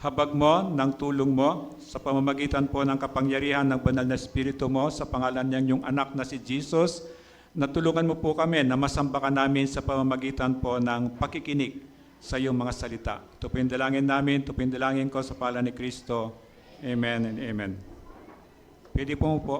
habag mo, ng tulong mo, sa pamamagitan po ng kapangyarihan ng banal na Espiritu mo, sa pangalan niyang yung anak na si Jesus, natulungan mo po kami na masamba ka namin sa pamamagitan po ng pakikinig sa iyong mga salita. Ito po yung dalangin namin, ito po yung dalangin ko sa pangalan ni Kristo. Amen and amen. Pwede po mo po.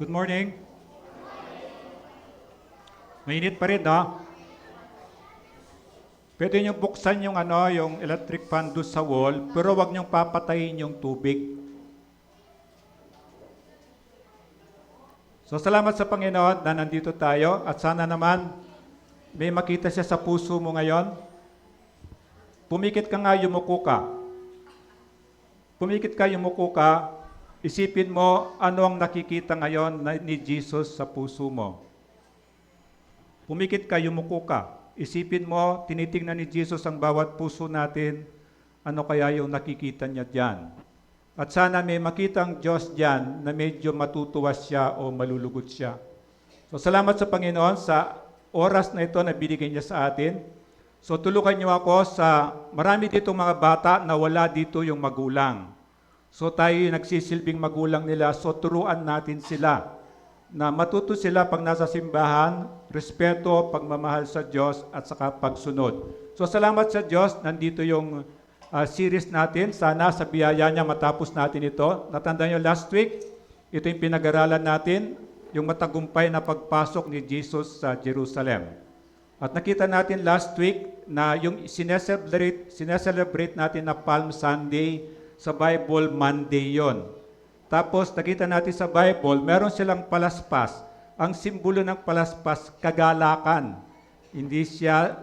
Good morning. Mainit pa rin, no? Pwede nyo buksan yung, yung electric fan doon sa wall, pero wag nyo papatayin yung tubig. So, salamat sa Panginoon na nandito tayo at sana naman may makita siya sa puso mo ngayon. Pumikit ka nga, yumuko ka. Pumikit ka, yumuko ka. Isipin mo ano ang nakikita ngayon ni Jesus sa puso mo. Pumikit ka, yumuko ka. Isipin mo, tinitingnan ni Jesus ang bawat puso natin, ano kaya yung nakikita niya diyan. At sana may makitang Diyos diyan na medyo matutuwa siya o malulugot siya. So salamat sa Panginoon sa oras na ito na binigay niya sa atin. So tulungan niyo ako sa marami ditong mga bata na wala dito yung magulang. So tayo nagsisilbing magulang nila, so turuan natin sila na matuto sila pag nasa simbahan, respeto, pagmamahal sa Diyos at saka pagsunod. So salamat sa Diyos, nandito yung series natin. Sana sa biyaya niya matapos natin ito. Natandaan niyo last week, ito yung pinag-aralan natin, yung matagumpay na pagpasok ni Jesus sa Jerusalem. At nakita natin last week na yung sineselebrate natin na Palm Sunday, sa Bible, Monday yon. Tapos, nakita natin sa Bible, meron silang palaspas. Ang simbolo ng palaspas, kagalakan. Hindi siya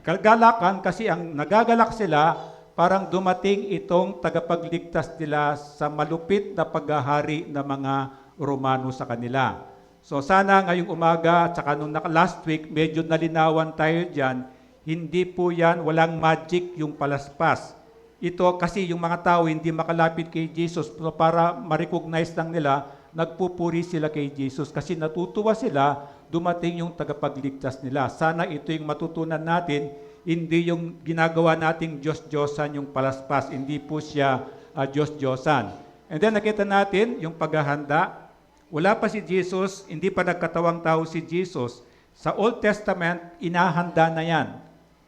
kagalakan kasi ang nagagalak sila, parang dumating itong tagapagligtas nila sa malupit na paghahari ng mga Romano sa kanila. So, sana ngayong umaga, at saka nung last week, medyo nalinawan tayo dyan, hindi po yan, walang magic yung palaspas. Ito kasi yung mga tao hindi makalapit kay Jesus, so para ma-recognize lang nila, nagpupuri sila kay Jesus kasi natutuwa sila, dumating yung tagapagligtas nila. Sana ito yung matutunan natin, hindi yung ginagawa nating Diyos-Diyosan yung palaspas, hindi po siya Diyos-Diyosan. And then nakita natin yung paghahanda. Wala pa si Jesus, hindi pa nagkatawang tao si Jesus. Sa Old Testament, inahanda na yan.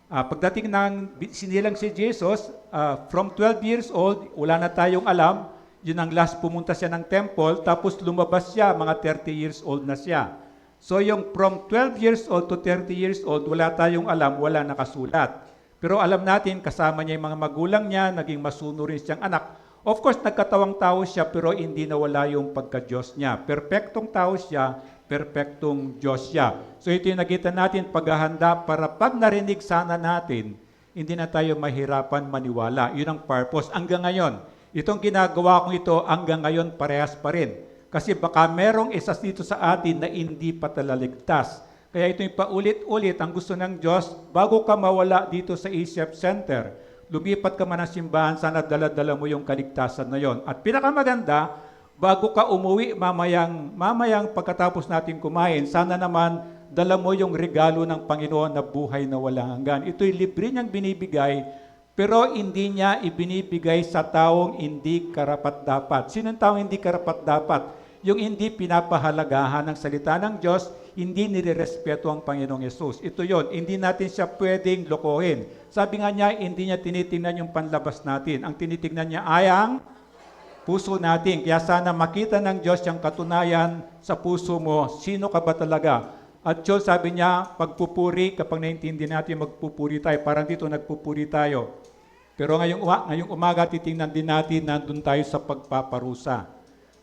Pagdating ng sinilang si Jesus, from 12 years old, wala na tayong alam, yun ang last pumunta siya ng temple, tapos lumabas siya, mga 30 years old na siya. So yung from 12 years old to 30 years old, wala tayong alam, wala nakasulat. Pero alam natin, kasama niya yung mga magulang niya, naging masunurin siyang anak. Of course, nagkatawang tao siya, pero hindi nawala yung pagka-Diyos niya. Perfectong tao siya, perfectong Diyos siya. So ito yung nakita natin, paghahanda para pag narinig sana natin, hindi na tayo mahirapan maniwala. Yun ang purpose. Hanggang ngayon, itong ginagawa kong ito, hanggang ngayon parehas pa rin. Kasi baka merong isa dito sa atin na hindi pa talaligtas. Kaya ito yung paulit-ulit, ang gusto ng Diyos, bago ka mawala dito sa ECF Center, lumipat ka man ng simbahan, sana dala-dala mo yung kaligtasan na yon. At pinakamaganda, bago ka umuwi mamayang pagkatapos natin kumain, sana naman dala mo yung regalo ng Panginoon na buhay na walang hanggan. Ito'y libre niyang binibigay, pero hindi niya ibinibigay sa taong hindi karapat-dapat. Sino ang taong hindi karapat-dapat? Yung hindi pinapahalagahan ng salita ng Diyos, hindi nirerespeto ang Panginoong Yesus. Ito yon, hindi natin siya pwedeng lokohin. Sabi nga niya, hindi niya tinitingnan yung panlabas natin. Ang tinitingnan niya ay ang puso natin. Kaya sana makita ng Diyos yung katunayan sa puso mo, sino ka ba talaga? At Diyos sabi niya, pagpupuri, kapag naintindi natin, magpupuri tayo. Parang dito nagpupuri tayo. Pero ngayong umaga, titingnan din natin, nandun tayo sa pagpaparusa.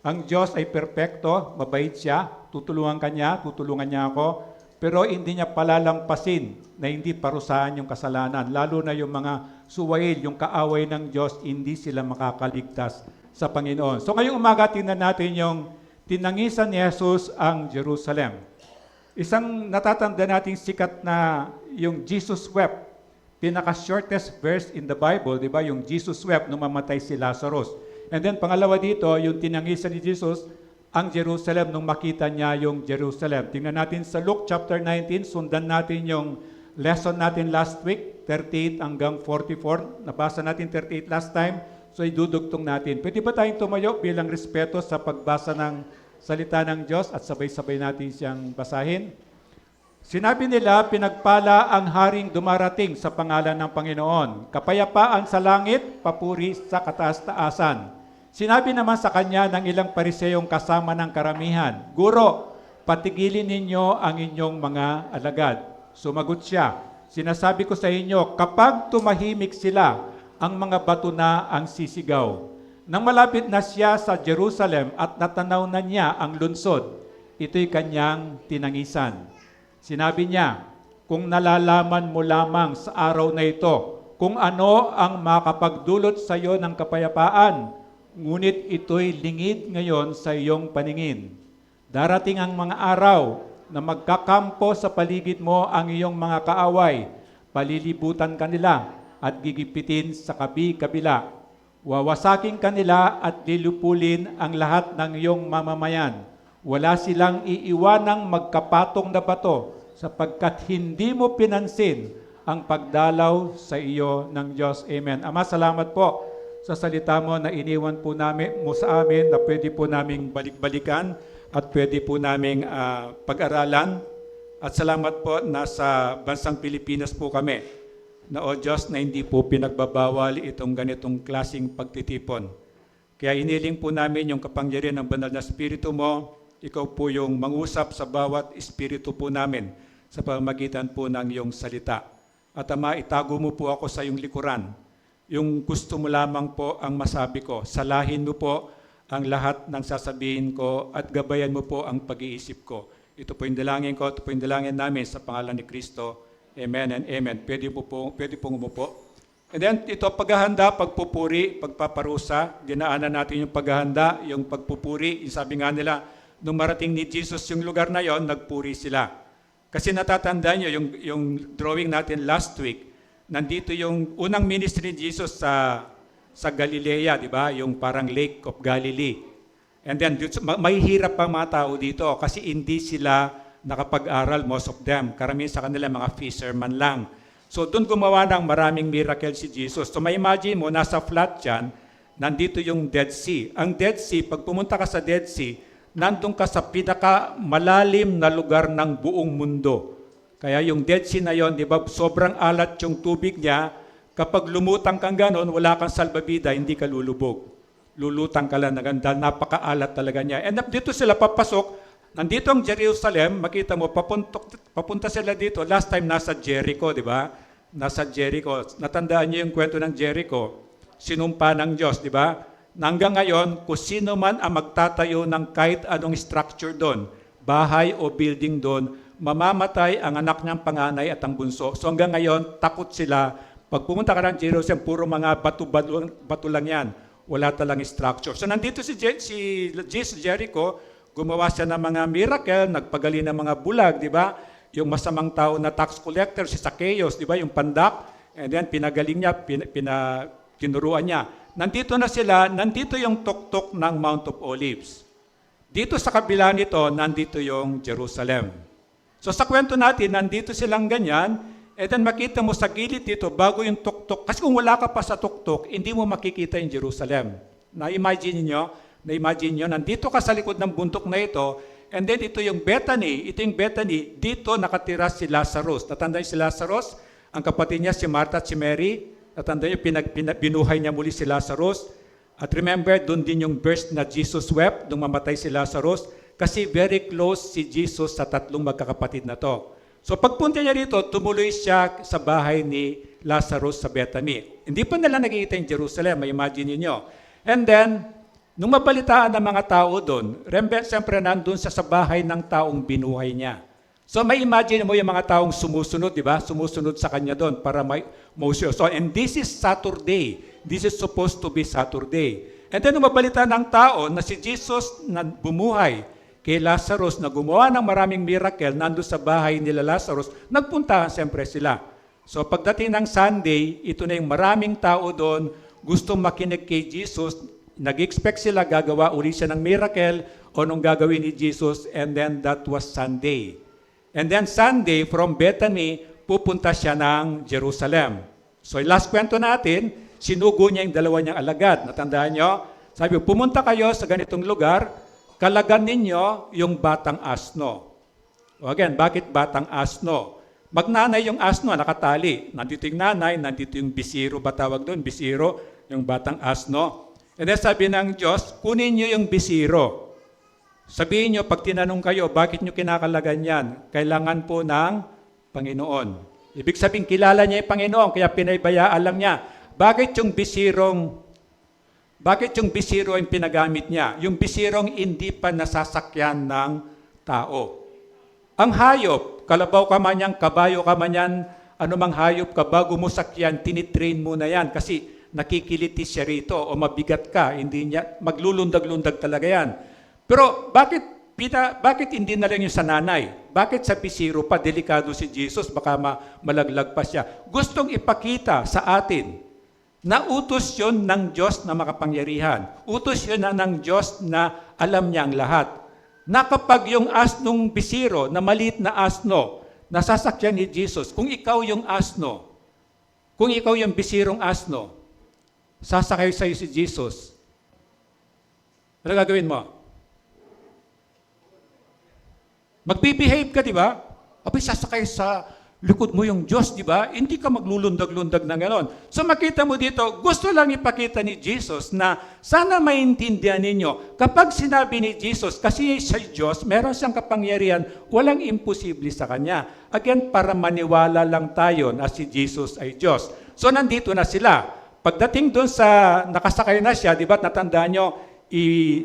Ang Diyos ay perpekto, mabait siya, tutulungan niya ako, pero hindi niya palalampasin na hindi parusahan yung kasalanan. Lalo na yung mga suwail, yung kaaway ng Diyos, hindi sila makakaligtas sa Panginoon. So ngayong umaga, tingnan natin yung tinangisan ni Jesus ang Jerusalem. Isang natatanda nating sikat na yung Jesus wept, pinaka-shortest verse in the Bible, di ba? Yung Jesus wept nung mamatay si Lazarus. And then pangalawa dito, yung tinangisan ni Jesus ang Jerusalem nung makita niya yung Jerusalem. Tingnan natin sa Luke chapter 19, sundan natin yung lesson natin last week, 38 hanggang 44. Nabasa natin 38 last time, so idudugtong natin. Pwede ba tayong tumayo bilang respeto sa pagbasa ng salita ng Diyos at sabay-sabay natin siyang basahin? Sinabi nila, pinagpala ang haring dumarating sa pangalan ng Panginoon. Kapayapaan sa langit, papuri sa kataas-taasan. Sinabi naman sa kanya ng ilang pariseyong kasama ng karamihan, Guro, patigilin ninyo ang inyong mga alagad. Sumagot siya, sinasabi ko sa inyo, kapag tumahimik sila, ang mga bato na ang sisigaw. Nang malapit na siya sa Jerusalem at natanaw na niya ang lunsod, ito'y kanyang tinangisan. Sinabi niya, kung nalalaman mo lamang sa araw na ito, kung ano ang makapagdulot sa iyo ng kapayapaan, ngunit ito'y lingid ngayon sa iyong paningin. Darating ang mga araw na magkakampo sa paligid mo ang iyong mga kaaway, palilibutan kanila at gigipitin sa kabi-kabila. Wawasaking kanila at lilupulin ang lahat ng iyong mamamayan. Wala silang iiwanang magkapatong na bato sapagkat hindi mo pinansin ang pagdalaw sa iyo ng Diyos. Amen. Ama, salamat po sa salita mo na iniwan po namin mo sa amin na pwede po naming balik-balikan at pwede po naming pag-aralan. At salamat po na sa bansang Pilipinas po kami na o Diyos na hindi po pinagbabawal itong ganitong klaseng pagtitipon. Kaya iniling po namin yung kapangyarihan ng banal na Espiritu mo. Ikaw po yung mangusap sa bawat espiritu po namin sa pamamagitan po ng iyong salita. At Ama, itago mo po ako sa iyong likuran. Yung gusto mo lamang po ang masabi ko. Salahin mo po ang lahat ng sasabihin ko at gabayan mo po ang pag-iisip ko. Ito po yung dalangin ko, ito po yung dalangin namin sa pangalan ni Kristo. Amen and amen. Pwede pong umupo. And then ito, paghahanda, pagpupuri, pagpaparusa. Dinaanan natin yung paghahanda, yung pagpupuri. Yung sabi nga nila, nung marating ni Jesus yung lugar na yon, nagpuri sila. Kasi natatandaan nyo, yung drawing natin last week, nandito yung unang ministry ni Jesus sa Galilea, di ba? Yung parang Lake of Galilee. And then, may hirap pa mga tao dito kasi hindi sila nakapag-aral, most of them. Karamihan sa kanila mga fisherman lang. So, doon gumawa ng maraming miracle si Jesus. So, may imagine mo, nasa flat yan, nandito yung Dead Sea. Ang Dead Sea, pag pumunta ka sa Dead Sea, nandun ka sa pinakamalalim na lugar ng buong mundo. Kaya yung Dead Sea na yon, di ba, sobrang alat yung tubig niya. Kapag lumutang kang ganon, wala kang salbabida, hindi ka lulubog. Lulutang ka lang na ganda, napakaalat talaga niya. And dito sila papasok, nandito ang Jerusalem, makita mo, papunta sila dito. Last time nasa Jericho, di ba? Nasa Jericho. Natandaan niyo yung kwento ng Jericho. Sinumpa ng Diyos, di ba? Hanggang ngayon, kung sino man ang magtatayo ng kahit anong structure doon, bahay o building doon, mamamatay ang anak niyang panganay at ang bunso. So hanggang ngayon, takot sila. Pag pumunta ka ng Jerusalem, puro mga bato lang yan. Wala talang structure. So nandito si Jericho, gumawa siya ng mga miracle, nagpagaling ng mga bulag, di ba? Yung masamang tao na tax collector, si Zacchaeus, di ba? Yung pandak, and then pinagaling niya, tinuruan niya. Nandito na sila, nandito yung tuktok ng Mount of Olives. Dito sa kabila nito, nandito yung Jerusalem. So sa kwento natin, nandito silang ganyan, and then makita mo sa gilid dito, bago yung tuktok, kasi kung wala ka pa sa tuktok, hindi mo makikita yung Jerusalem. Na-imagine nyo, nandito ka sa likod ng bundok na ito, and then ito yung Bethany, dito nakatira si Lazarus. Natandaan si Lazarus, ang kapatid niya si Martha at si Mary. Natandaan nyo, binuhay niya muli si Lazarus. At remember, doon din yung verse na Jesus wept nung mamatay si Lazarus, kasi very close si Jesus sa tatlong magkakapatid na to. So pagpunta niya dito, tumuloy siya sa bahay ni Lazarus sa Bethany. Hindi pa nila nakikita yung Jerusalem, may imagine niyo. And then, nung mabalitaan ng mga tao doon, siyempre nandun siya sa bahay ng taong binuhay niya. So may imagine mo yung mga taong sumusunod, di ba? Sumusunod sa kanya doon para may motion. So, and this is Saturday. This is supposed to be Saturday. And then mabalita ng tao na si Jesus na bumuhay kay Lazarus na gumawa ng maraming miracle nando sa bahay nila Lazarus, nagpuntahan siyempre sila. So pagdating ng Sunday, ito na yung maraming tao doon, gustong makinig kay Jesus, nag-expect sila gagawa uli siya ng miracle o nung gagawin ni Jesus, and then that was Sunday. And then Sunday, from Bethany, pupunta siya ng Jerusalem. So last kwento natin, sinugo niya yung dalawa niyang alagad. Natandaan niyo? Sabi, pumunta kayo sa ganitong lugar, kalagan ninyo yung batang asno. O again, bakit batang asno? Magnanay yung asno, nakatali. Nandito yung nanay, nandito yung bisiro, ba tawag doon? Bisiro, yung batang asno. And then sabi ng Diyos, kunin nyo yung bisiro. Sabihin nyo, pag tinanong kayo, bakit nyo kinakalagan yan? Kailangan po ng Panginoon. Ibig sabihin, kilala niya yung Panginoon, kaya pinaybayaan lang niya. Bakit yung bisiro yung pinagamit niya? Yung bisirong hindi pa nasasakyan ng tao. Ang hayop, kalabaw ka man yan, kabayo ka man yan, anumang hayop ka, bago mo sakyan, tinitrain mo na yan kasi nakikilitis siya rito o mabigat ka, hindi niya, maglulundag-lundag talaga yan. Pero bakit hindi na lang yung sa nanay? Bakit sa bisiro pa, delikado si Jesus, baka malaglag pa siya? Gustong ipakita sa atin na utos yun ng Diyos na makapangyarihan. Utos yun ng Diyos na alam niya ang lahat. Na kapag yung asnong bisiro, na maliit na asno, nasasakyan ni Jesus, kung ikaw yung asno, kung ikaw yung bisirong asno, sasakay sa'yo si Jesus, ano gagawin mo? Mag-behave ka, di ba? Abay, sasakay sa likod mo yung Diyos, di ba? Hindi ka maglulundag-lundag na gano'n. So makita mo dito, gusto lang ipakita ni Jesus na sana maintindihan ninyo, kapag sinabi ni Jesus, kasi siya Diyos, meron siyang kapangyarihan, walang imposible sa Kanya. Again, para maniwala lang tayo na si Jesus ay Diyos. So nandito na sila. Pagdating doon sa nakasakay na siya, di ba, natandaan nyo,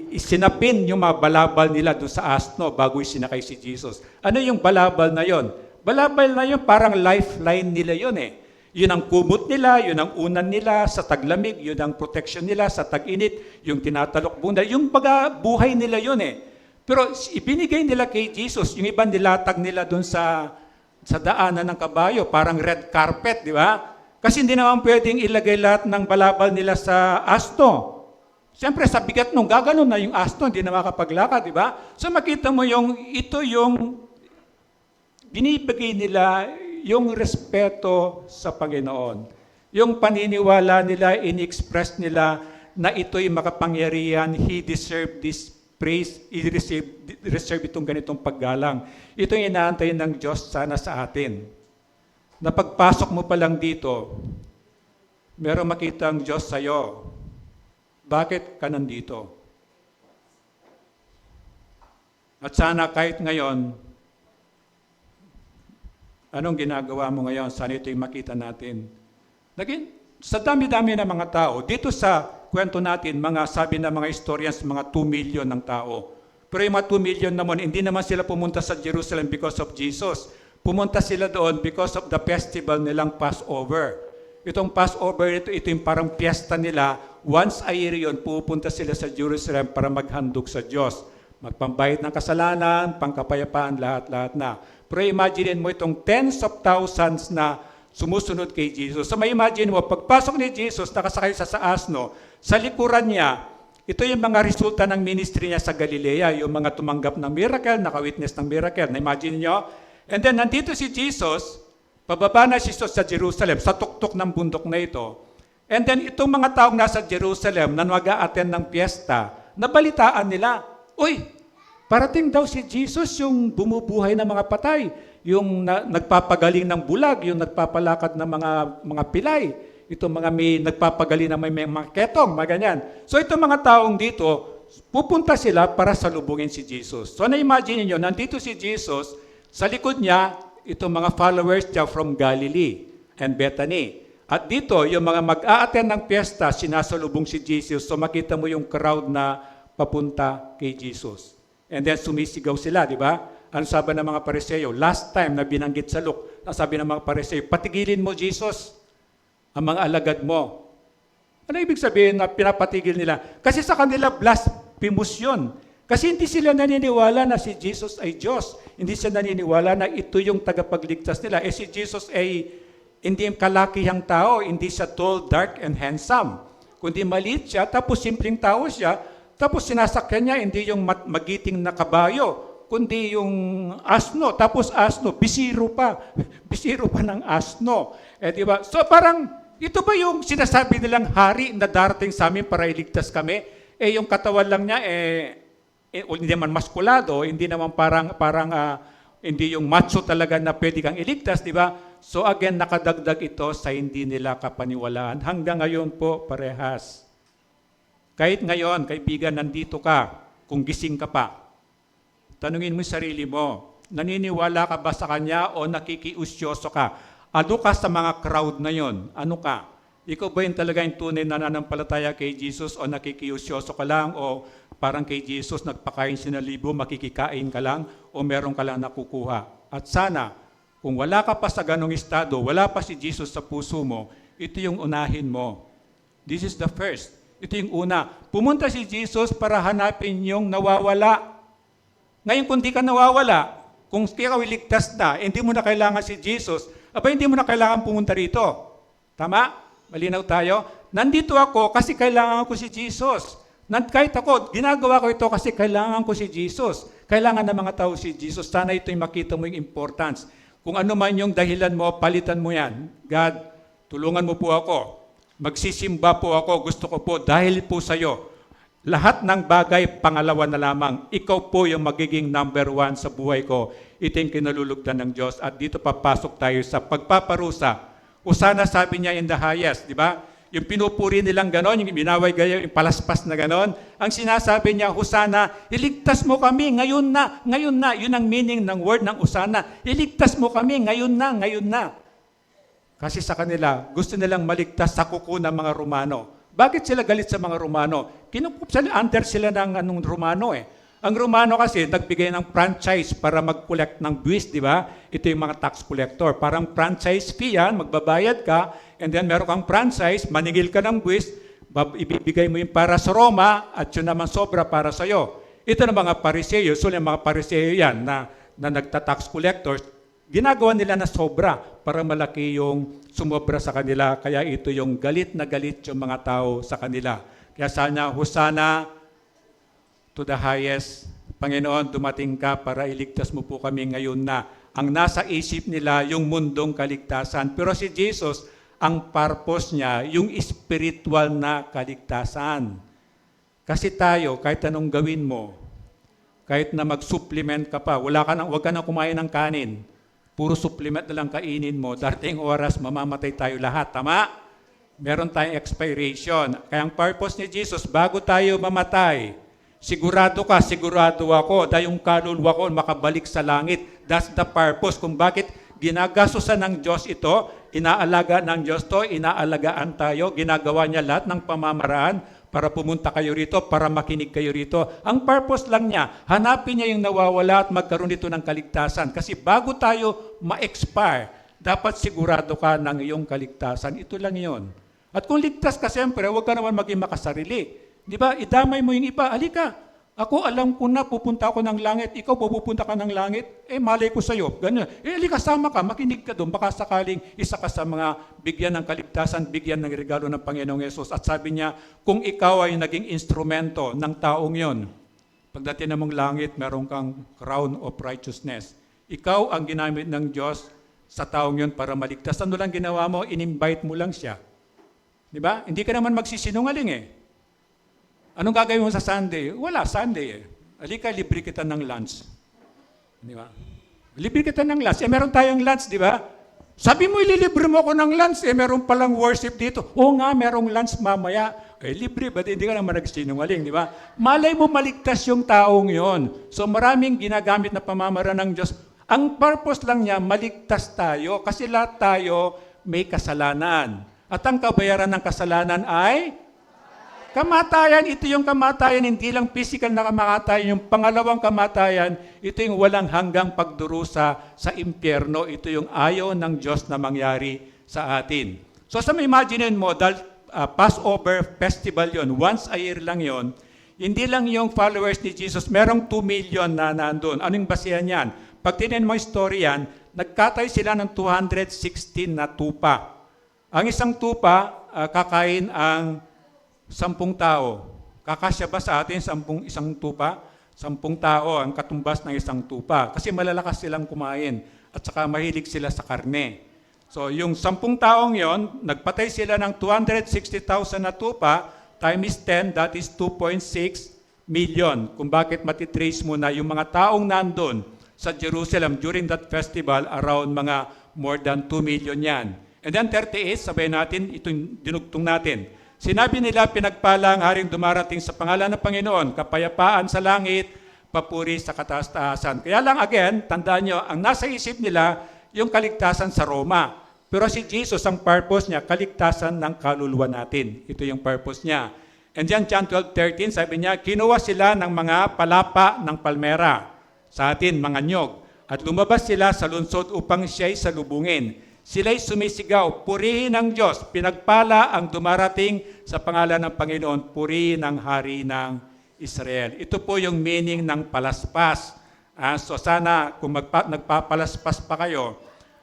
isinapin yung mga balabal nila doon sa asno bago isinakay si Jesus. Ano yung balabal na yon? Balabal na yun, parang lifeline nila yun eh. Yun ang kumot nila, yun ang unan nila sa taglamig, yun ang protection nila sa tag-init, yung tinatalok bunda, yung buhay nila yun eh. Pero ibinigay nila kay Jesus, yung iba nilatag nila doon sa daanan ng kabayo, parang red carpet, di ba? Kasi hindi naman pwedeng ilagay lahat ng balabal nila sa asno. Siyempre, sa bigat nung gaganon na yung asno, hindi na makapaglakad, di ba? So makita mo ito yung binibigay nila yung respeto sa Panginoon. Yung paniniwala nila, in-express nila na ito'y makapangyarihan, He deserved this praise, He deserve itong ganitong paggalang. Ito yung inaantay ng Diyos sana sa atin. Na pagpasok mo pa lang dito, meron makita ang Diyos sa'yo. Bakit ka nandito? At sana kahit ngayon, anong ginagawa mo ngayon? Sana ito yung makita natin. Sa dami-dami ng mga tao, dito sa kwento natin, sabi ng mga historians, mga 2 million ng tao. Pero yung mga 2 million naman, hindi naman sila pumunta sa Jerusalem because of Jesus. Pumunta sila doon because of the festival nilang Passover. Itong Passover, ito yung parang piyesta nila. Once a year yun, pupunta sila sa Jerusalem para maghandog sa Diyos. Magpambayad ng kasalanan, pangkapayapaan, lahat-lahat na. Pero imagine mo itong tens of thousands na sumusunod kay Jesus. So may imagine mo, pagpasok ni Jesus, nakasakay sa asno, sa likuran niya, ito yung mga resulta ng ministry niya sa Galilea, yung mga tumanggap ng miracle, nakawitness ng miracle. Na-imagine nyo? And then nandito si Jesus, pababa na si Jesus sa Jerusalem, sa tuktok ng bundok na ito. And then itong mga taong nasa Jerusalem na mag-a-attend ng piyesta, nabalitaan nila, uy, parating daw si Jesus yung bumubuhay ng mga patay, yung nagpapagaling ng bulag, yung nagpapalakad ng mga pilay, itong mga may nagpapagaling ng may mga ketong, mga ganyan. So itong mga taong dito, pupunta sila para salubungin si Jesus. So na-imagine niyo, nandito si Jesus, sa likod niya, itong mga followers niya from Galilee and Bethany. At dito, yung mga mag-a-attend ng piyesta, sinasalubong si Jesus. So makita mo yung crowd na papunta kay Jesus. And then sumisigaw sila, di ba? Ano sabi ng mga Pariseo? Last time na binanggit sa Luke, sabi ng mga Pariseo, patigilin mo Jesus, ang mga alagad mo. Ano ibig sabihin na pinapatigil nila? Kasi sa kanila, blasphemous yun. Kasi hindi sila naniniwala na si Jesus ay Diyos. Hindi sila naniniwala na ito yung tagapagligtas nila. Si Jesus ay hindi kalakihang tao, hindi siya tall, dark, and handsome. Kundi maliit siya, tapos simpleng tao siya, tapos sinasakyan niya hindi yung magiting na kabayo, kundi yung asno. Tapos asno, bisiro pa. Bisiro pa ng asno. Di ba? So parang, ito ba yung sinasabi nilang hari na darating sa amin para iligtas kami? Yung katawan lang niya, hindi naman maskulado, hindi naman hindi yung macho talaga na pwede kang iligtas, di ba? So again, nakadagdag ito sa hindi nila kapaniwalaan. Hanggang ngayon po, parehas. Kahit ngayon, kaibigan, nandito ka, kung gising ka pa, tanungin mo yung sarili mo, naniniwala ka ba sa Kanya o nakikiusyoso ka? Ano ka sa mga crowd na yon? Ano ka? Ikaw ba yung talaga yung tunay na nananampalataya kay Jesus o nakikiusyoso ka lang o parang kay Jesus nagpakain sinalibo, makikikain ka lang o meron ka lang nakukuha? At sana, kung wala ka pa sa ganong estado, wala pa si Jesus sa puso mo, ito yung unahin mo. This is the first. Ito yung una. Pumunta si Jesus para hanapin yung nawawala. Ngayon, kung di ka nawawala, kung ikaw iligtas na, hindi mo na kailangan si Jesus, hindi mo na kailangan pumunta rito. Tama? Malinaw tayo? Nandito ako kasi kailangan ko si Jesus. Kahit ako, ginagawa ko ito kasi kailangan ko si Jesus. Kailangan ng mga tao si Jesus. Sana ito'y makita mo yung importance. Kung ano man yung dahilan mo, palitan mo yan. God, tulungan mo po ako. Magsisimba po ako. Gusto ko po dahil po sa'yo. Lahat ng bagay, pangalawa na lamang. Ikaw po yung magiging number one sa buhay ko. Ito yung kinalulugdan ng Diyos. At dito papasok tayo sa pagpaparusa. Usana sabi niya in the highest, di ba? Yung pinupuri nilang ganon, yung binaway gayo, yung palaspas na ganon. Ang sinasabi niya, Husana, iligtas mo kami, ngayon na, ngayon na. Yun ang meaning ng word ng Husana. Iligtas mo kami, ngayon na, ngayon na. Kasi sa kanila, gusto nilang maligtas sa kuko ng mga Romano. Bakit sila galit sa mga Romano? Under sila ng Romano eh. Ang Romano kasi, nagbigay ng franchise para mag-collect ng buwis, di ba? Ito yung mga tax collector. Parang franchise fee yan, magbabayad ka, and then meron kang franchise, maningil ka ng buwis, ibibigay mo yung para sa Roma, at yun naman sobra para sa'yo. Ito ng mga Pariseo, so yung mga Pariseo yan na nagta-tax collectors, ginagawa nila na sobra para malaki yung sumobra sa kanila. Kaya ito yung galit na galit yung mga tao sa kanila. Kaya sana, Hosana to the highest. Panginoon, dumating ka para iligtas mo po kami ngayon na. Ang nasa isip nila, yung mundong kaligtasan. Pero si Jesus, ang purpose niya, yung spiritual na kaligtasan. Kasi tayo, kahit anong gawin mo, kahit na mag-supplement ka pa, wag ka na kumain ng kanin. Puro supplement na lang kainin mo. Darating oras, mamamatay tayo lahat. Tama? Meron tayong expiration. Kaya ang purpose ni Jesus, bago tayo mamatay, sigurado ka, sigurado ako, dahil yung kaluluwa ko makabalik sa langit. That's the purpose kung bakit ginagastusan ng Diyos ito, inaalaga ng Diyos to, inaalagaan tayo, ginagawa niya lahat ng pamamaraan para pumunta kayo rito, para makinig kayo rito. Ang purpose lang niya, hanapin niya yung nawawala at magkaroon dito ng kaligtasan. Kasi bago tayo ma-expire, dapat sigurado ka ng iyong kaligtasan. Ito lang yon. At kung ligtas ka, siyempre, huwag ka naman maging makasarili. Di ba? Idamay mo yung iba. Alika, ako alam ko na pupunta ako ng langit. Ikaw pupunta ka ng langit. Malay ko sa'yo. Ganyan. Alika, sama ka. Makinig ka doon. Baka sakaling isa ka sa mga bigyan ng kaligtasan, bigyan ng regalo ng Panginoong Yesus. At sabi niya, kung ikaw ay naging instrumento ng taong yon, pagdating ng mong langit, meron kang crown of righteousness. Ikaw ang ginamit ng Diyos sa taong yon para maligtas. Ano lang ginawa mo? In-invite mo lang siya. Di ba? Hindi ka naman magsisinungaling eh. Anong gagawin mo sa Sunday? Wala, Sunday eh. Alika, libre kita ng lunch. Di ba? Libre kita ng lunch. Meron tayong lunch, di ba? Sabi mo, ililibre mo ako ng lunch. Meron palang worship dito. Oo nga, merong lunch mamaya. Libre ba? Hindi ka naman nagsinungaling, di ba? Malay mo maligtas yung taong yon. So maraming ginagamit na pamamaraan ng Diyos. Ang purpose lang niya, maligtas tayo. Kasi lahat tayo may kasalanan. At ang kabayaran ng kasalanan ay kamatayan. Ito yung kamatayan, hindi lang physical na kamatayan. Yung pangalawang kamatayan, ito yung walang hanggang pagdurusa sa impyerno. Ito yung ayaw ng Diyos na mangyari sa atin. So sa imagine mo, dahil Passover festival yon, once a year lang yon. Hindi lang yung followers ni Jesus, merong 2 million na nandun. Anong basihan yan? Pag tinin mo story yan, nagkatay sila ng 216 na tupa. Ang isang tupa, kakain ang 10 tao. Kakasya ba sa atin isang tupa? 10 tao ang katumbas ng isang tupa. Kasi malalakas silang kumain at saka mahilig sila sa karne. So yung 10 taong yon, nagpatay sila ng 260,000 na tupa, times 10, that is 2.6 million. Kung bakit matitrace mo na yung mga taong nandun sa Jerusalem during that festival, around mga more than 2 million yan. And then 38, sabay natin, itong dinugtong natin. Sinabi nila, pinagpala ang haring dumarating sa pangalan ng Panginoon, kapayapaan sa langit, papuri sa kataas-taasan. Kaya lang again, tandaan nyo, ang nasa isip nila, yung kaligtasan sa Roma. Pero si Jesus, ang purpose niya, kaligtasan ng kaluluwa natin. Ito yung purpose niya. And then John 12:13, sabi niya, kinuha sila ng mga palapa ng palmera, sa atin mga nyog, at lumabas sila sa lungsod upang siya'y salubungin. Sila'y sumisigaw, purihin ang Diyos, pinagpala ang dumarating sa pangalan ng Panginoon, purihin ang hari ng Israel. Ito po yung meaning ng palaspas. So sana kung nagpapalaspas pa kayo,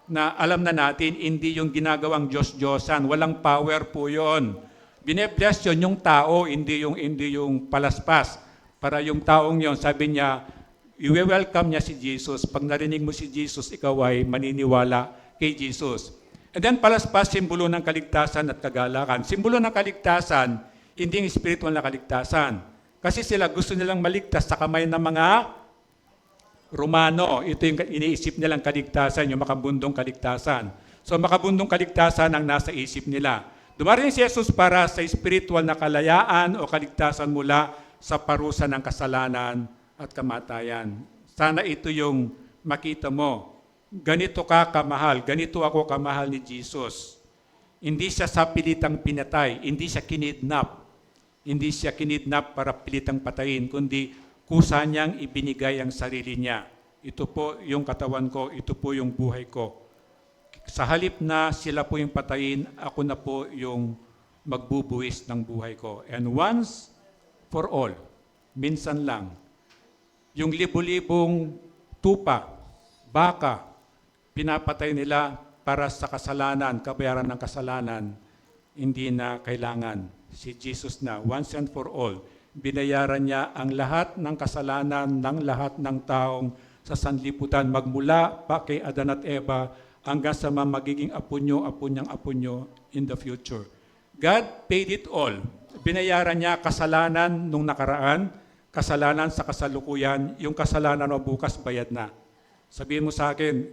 na alam na natin, hindi yung ginagawang Diyos-Diyosan. Walang power po yun. Bine-bless yun yung tao, hindi yung palaspas. Para yung taong yon, sabi niya, i-welcome niya si Jesus. Pag narinig mo si Jesus, ikaw ay maniniwala kay Jesus. And then palaspas, simbolo ng kaligtasan at kagalakan. Simbolo ng kaligtasan, hindi yung spiritual na kaligtasan. Kasi sila gusto nilang maligtas sa kamay ng mga Romano. Ito yung iniisip nilang kaligtasan, yung makabundong kaligtasan. So makabundong kaligtasan ang nasa isip nila. Dumarating si Jesus para sa spiritual na kalayaan o kaligtasan mula sa parusa ng kasalanan at kamatayan. Sana ito yung makita mo. Ganito ka kamahal, ganito ako kamahal ni Jesus. Hindi siya sa pilitang pinatay, hindi siya kinidnap. Hindi siya kinidnap para pilitang patayin, kundi kusa niyang ibinigay ang sarili niya. Ito po yung katawan ko, ito po yung buhay ko. Sa halip na sila po yung patayin, ako na po yung magbubuwis ng buhay ko. And once for all, minsan lang, yung libu-libong tupa, baka, pinapatay nila para sa kasalanan, kabayaran ng kasalanan, hindi na kailangan. Si Jesus na, once and for all, binayaran niya ang lahat ng kasalanan ng lahat ng taong sa sanlibutan, magmula pa kay Adan at Eva hanggang sa magiging apo nyo in the future. God paid it all. Binayaran niya kasalanan nung nakaraan, kasalanan sa kasalukuyan, yung kasalanan mo bukas bayad na. Sabihin mo sa akin,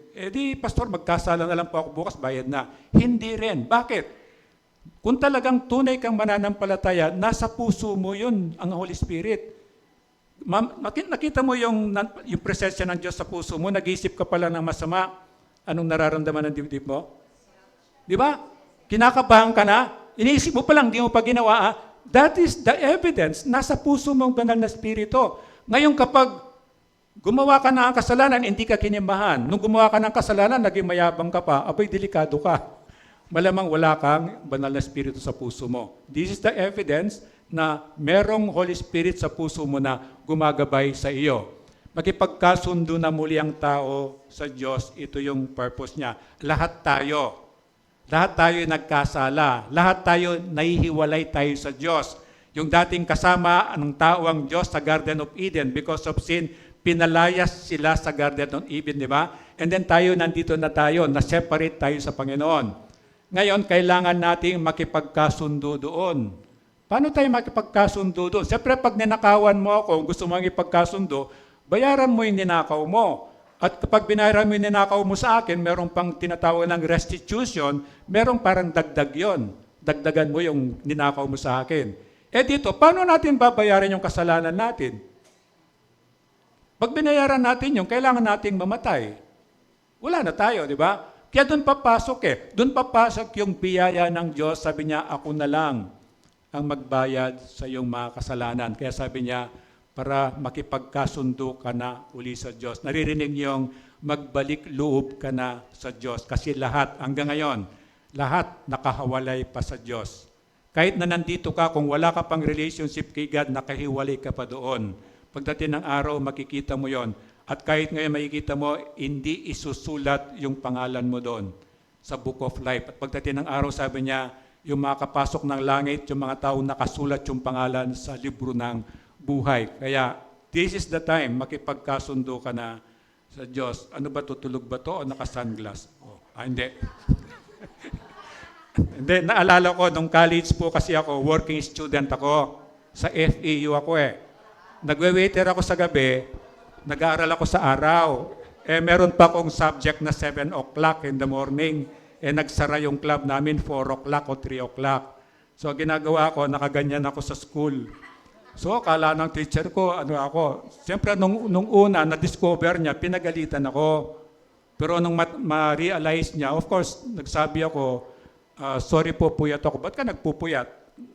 pastor, magkasala na lang po ako bukas, bayad na. Hindi rin. Bakit? Kung talagang tunay kang mananampalataya, nasa puso mo yun, ang Holy Spirit. Nakita mo yung presensya ng Diyos sa puso mo, nag-iisip ka pala ng masama, anong nararamdaman ng dibdib mo? Di ba? Kinakabahan ka na, iniisip mo pa lang, di mo pa ginawa. That is the evidence, nasa puso mo ang banal na Espiritu. Ngayon kapag gumawa ka ng kasalanan, hindi ka kinimbahan. Nung gumawa ka ng kasalanan, naging mayabang ka pa, aboy, delikado ka. Malamang wala kang banal na Espiritu sa puso mo. This is the evidence na merong Holy Spirit sa puso mo na gumagabay sa iyo. Makipagkasundo na muli ang tao sa Diyos, ito yung purpose niya. Lahat tayo nagkasala. Lahat tayo nahihiwalay tayo sa Diyos. Yung dating kasama ng tao ang Diyos sa Garden of Eden, because of sin, pinalayas sila sa Garden of Eden, di ba? And then tayo, nandito na tayo, na-separate tayo sa Panginoon. Ngayon, kailangan nating makipagkasundo doon. Paano tayo makipagkasundo doon? Siyempre, pag ninakawan mo ako, gusto mo ipagkasundo, bayaran mo yung ninakaw mo. At kapag binayaran mo yung ninakaw mo sa akin, merong pang tinatawag ng restitution, merong parang dagdag yon. Dagdagan mo yung ninakaw mo sa akin. Dito, paano natin babayaran yung kasalanan natin? Pag binayaran natin yung, kailangan nating mamatay. Wala na tayo, di ba? Kaya doon papasok Doon papasok yung biyaya ng Diyos. Sabi niya, ako na lang ang magbayad sa iyong mga kasalanan. Kaya sabi niya, para makipagkasundo ka na uli sa Diyos. Naririnig yung magbalik loob ka na sa Diyos. Kasi lahat, hanggang ngayon, lahat nakahawalay pa sa Diyos. Kahit na nandito ka, kung wala ka pang relationship kay God, nakahiwalay ka pa doon. Pagdating ng araw, makikita mo yon. At kahit ngayon makikita mo, hindi isusulat yung pangalan mo doon sa Book of Life. At pagdating ng araw, sabi niya, yung makakapasok ng langit, yung mga tao nakasulat yung pangalan sa libro ng buhay. Kaya, this is the time, makipagkasundo ka na sa Diyos. Ano ba, tutulog ba to o naka-sunglass? Hindi. Hindi, naalala ko, nung college po kasi ako, working student ako. Sa FEU ako eh. Nagwe-waiter ako sa gabi, nag-aaral ako sa araw. Meron pa akong subject na 7 o'clock in the morning. Nagsara yung club namin 4 o'clock o 3 o'clock. So, ginagawa ko, nakaganyan ako sa school. So, kala ng teacher ko, ano ako. Siyempre, nung una, na-discover niya, pinagalitan ako. Pero nung ma-realize niya, of course, nagsabi ako, sorry po, puyat ako. Ba't ka nagpupuyat?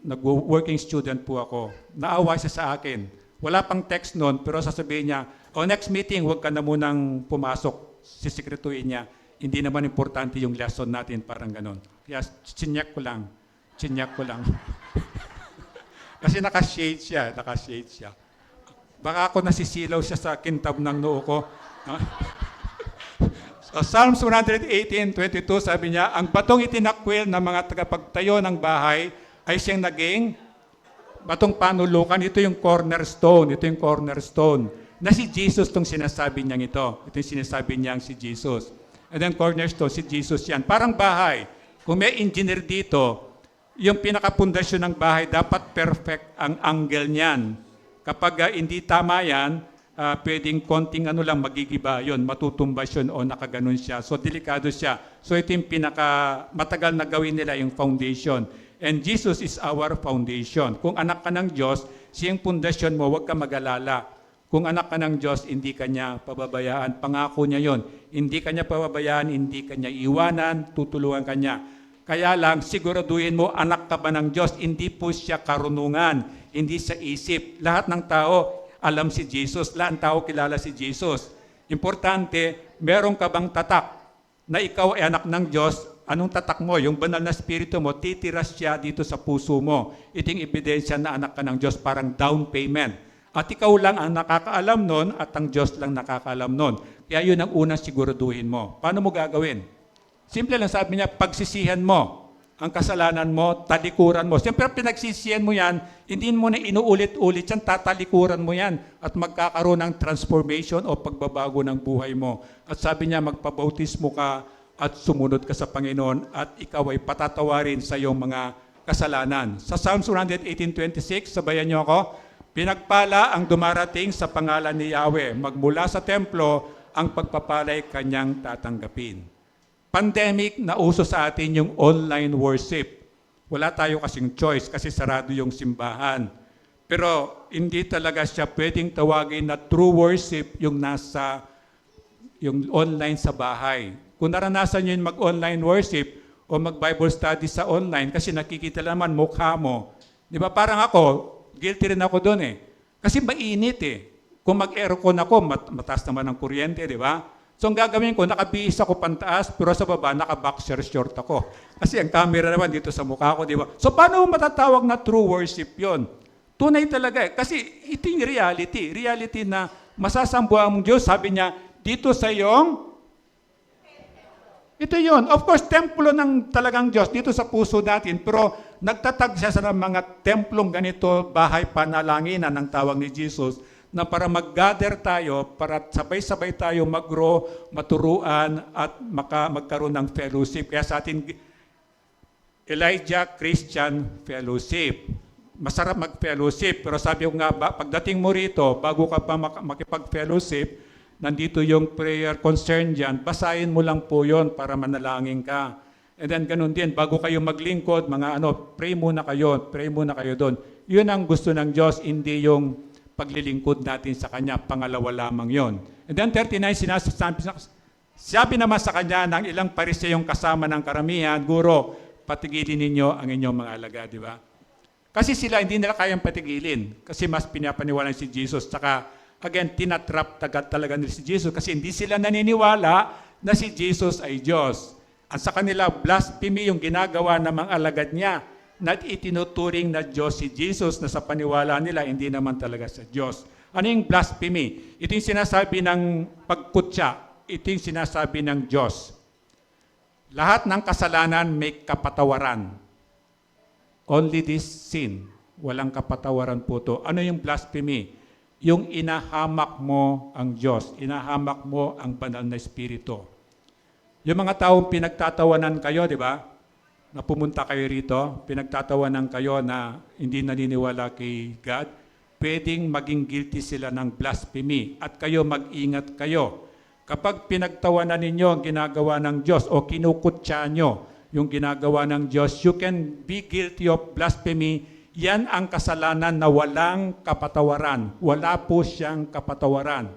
Nag-working student po ako. Naawa siya sa akin. Wala pang text noon, pero sasabihin niya, next meeting, huwag ka na munang pumasok. Sisikretuin niya. Hindi naman importante yung lesson natin, parang ganon. Kaya chinyak ko lang. Kasi naka-shade siya. Baka ako nasisilaw siya sa kintab ng noo ko. So, Psalms 118:22 sabi niya, ang batong itinakwil ng mga tagapagtayo ng bahay ay siyang naging batong panulukan. Ito yung cornerstone. Na si Jesus itong sinasabi niyang ito. Ito yung sinasabi niyang si Jesus. And then cornerstone, si Jesus yan. Parang bahay. Kung may engineer dito, yung pinakapundasyon ng bahay, dapat perfect ang angle niyan. Kapag hindi tama yan, pwedeng konting magigiba yun, matutumbas yun o nakaganon siya. So, delikado siya. So, ito yung matagal na gawin nila yung foundation. And Jesus is our foundation. Kung anak ka ng Diyos, siyang pundasyon mo, huwag ka mag-alala. Kung anak ka ng Diyos, hindi ka niya pababayaan. Pangako niya yon. Hindi ka niya pababayaan, hindi ka niya iwanan, tutulungan ka niya. Kaya lang, siguraduhin mo, anak ka ba ng Diyos? Hindi po siya karunungan, hindi sa isip. Lahat ng tao, alam si Jesus. Lahat ng tao kilala si Jesus. Importante, meron ka bang tatak na ikaw ay anak ng Diyos? Anong tatak mo? Yung banal na spirito mo, titira siya dito sa puso mo. Ito yung ebidensya na anak ka ng Diyos, parang down payment. At ikaw lang ang nakakaalam nun at ang Diyos lang nakakaalam nun. Kaya yun ang unang siguraduhin mo. Paano mo gagawin? Simple lang, sabi niya, pagsisihan mo ang kasalanan mo, talikuran mo. Siyempre, pinagsisihan mo yan, hindi mo na inuulit-ulit yan, tatalikuran mo yan at magkakaroon ng transformation o pagbabago ng buhay mo. At sabi niya, magpabautismo ka at sumunod ka sa Panginoon at ikaw ay patatawarin sa iyong mga kasalanan. Sa Psalms 118:26, sabayan niyo ako, pinagpala ang dumarating sa pangalan ni Yahweh. Magmula sa templo, ang pagpapalay kanyang tatanggapin. Pandemic, nauso sa atin yung online worship. Wala tayo kasing choice kasi sarado yung simbahan. Pero hindi talaga siya pwedeng tawagin na true worship yung yung online sa bahay. Kung naranasan nyo yung mag-online worship o mag-Bible study sa online kasi nakikita naman mukha mo. Di ba parang ako, guilty rin ako doon eh. Kasi mainit eh. Kung mag-aircon ako, mataas naman ang kuryente, di ba? So ang gagawin ko, nakabihis ako pantaas, pero sa baba, naka-boxer short ako. Kasi ang camera naman dito sa mukha ko, di ba? So paano matatawag na true worship yon? Tunay talaga eh. Kasi ito yung reality. Reality na masasambuhan mong Diyos, sabi niya, dito sa iyong ito yon. Of course, templo ng talagang Diyos dito sa puso natin. Pero nagtatag siya sa mga templong ganito, bahay panalanginan ng tawag ni Jesus, na para mag-gather tayo, para sabay-sabay tayo mag-grow, maturuan, at magkaroon ng fellowship. Kaya sa atin, Elijah Christian Fellowship. Masarap mag-fellowship, pero sabi ko nga, pagdating mo rito, bago ka pa makipag-fellowship, nandito yung prayer concern dyan, basahin mo lang po yon para manalangin ka. And then ganun din, bago kayo maglingkod, pray muna kayo doon. Yun ang gusto ng Diyos, hindi yung paglilingkod natin sa Kanya, pangalawa lamang yon. And then 39, sabi naman sa Kanya ng ilang Pariseyong kasama ng karamihan, Guro, patigilin ninyo ang inyong mga alagad, di ba? Kasi sila hindi nila kayang patigilin, kasi mas pinapaniwalaan si Jesus, saka again, tinatrap talaga nila si Jesus kasi hindi sila naniniwala na si Jesus ay Diyos. At sa kanila, blasphemy yung ginagawa ng mga alagad niya na itinuturing na Diyos si Jesus na sa paniwala nila, hindi naman talaga sa Diyos. Ano yung blasphemy? Ito yung sinasabi ng pagkutya. Ito yung sinasabi ng Diyos. Lahat ng kasalanan may kapatawaran. Only this sin, walang kapatawaran po to. Ano yung blasphemy? Yung inahamak mo ang Diyos, inahamak mo ang banal na Espiritu. Yung mga taong pinagtatawanan kayo, di ba? Na pumunta kayo rito, pinagtatawanan kayo na hindi naniniwala kay God, pwedeng maging guilty sila ng blasphemy. At kayo mag-ingat kayo. Kapag pinagtawanan ninyo ang ginagawa ng Diyos o kinukutya nyo yung ginagawa ng Diyos, you can be guilty of blasphemy. Yan ang kasalanan na walang kapatawaran. Wala po siyang kapatawaran.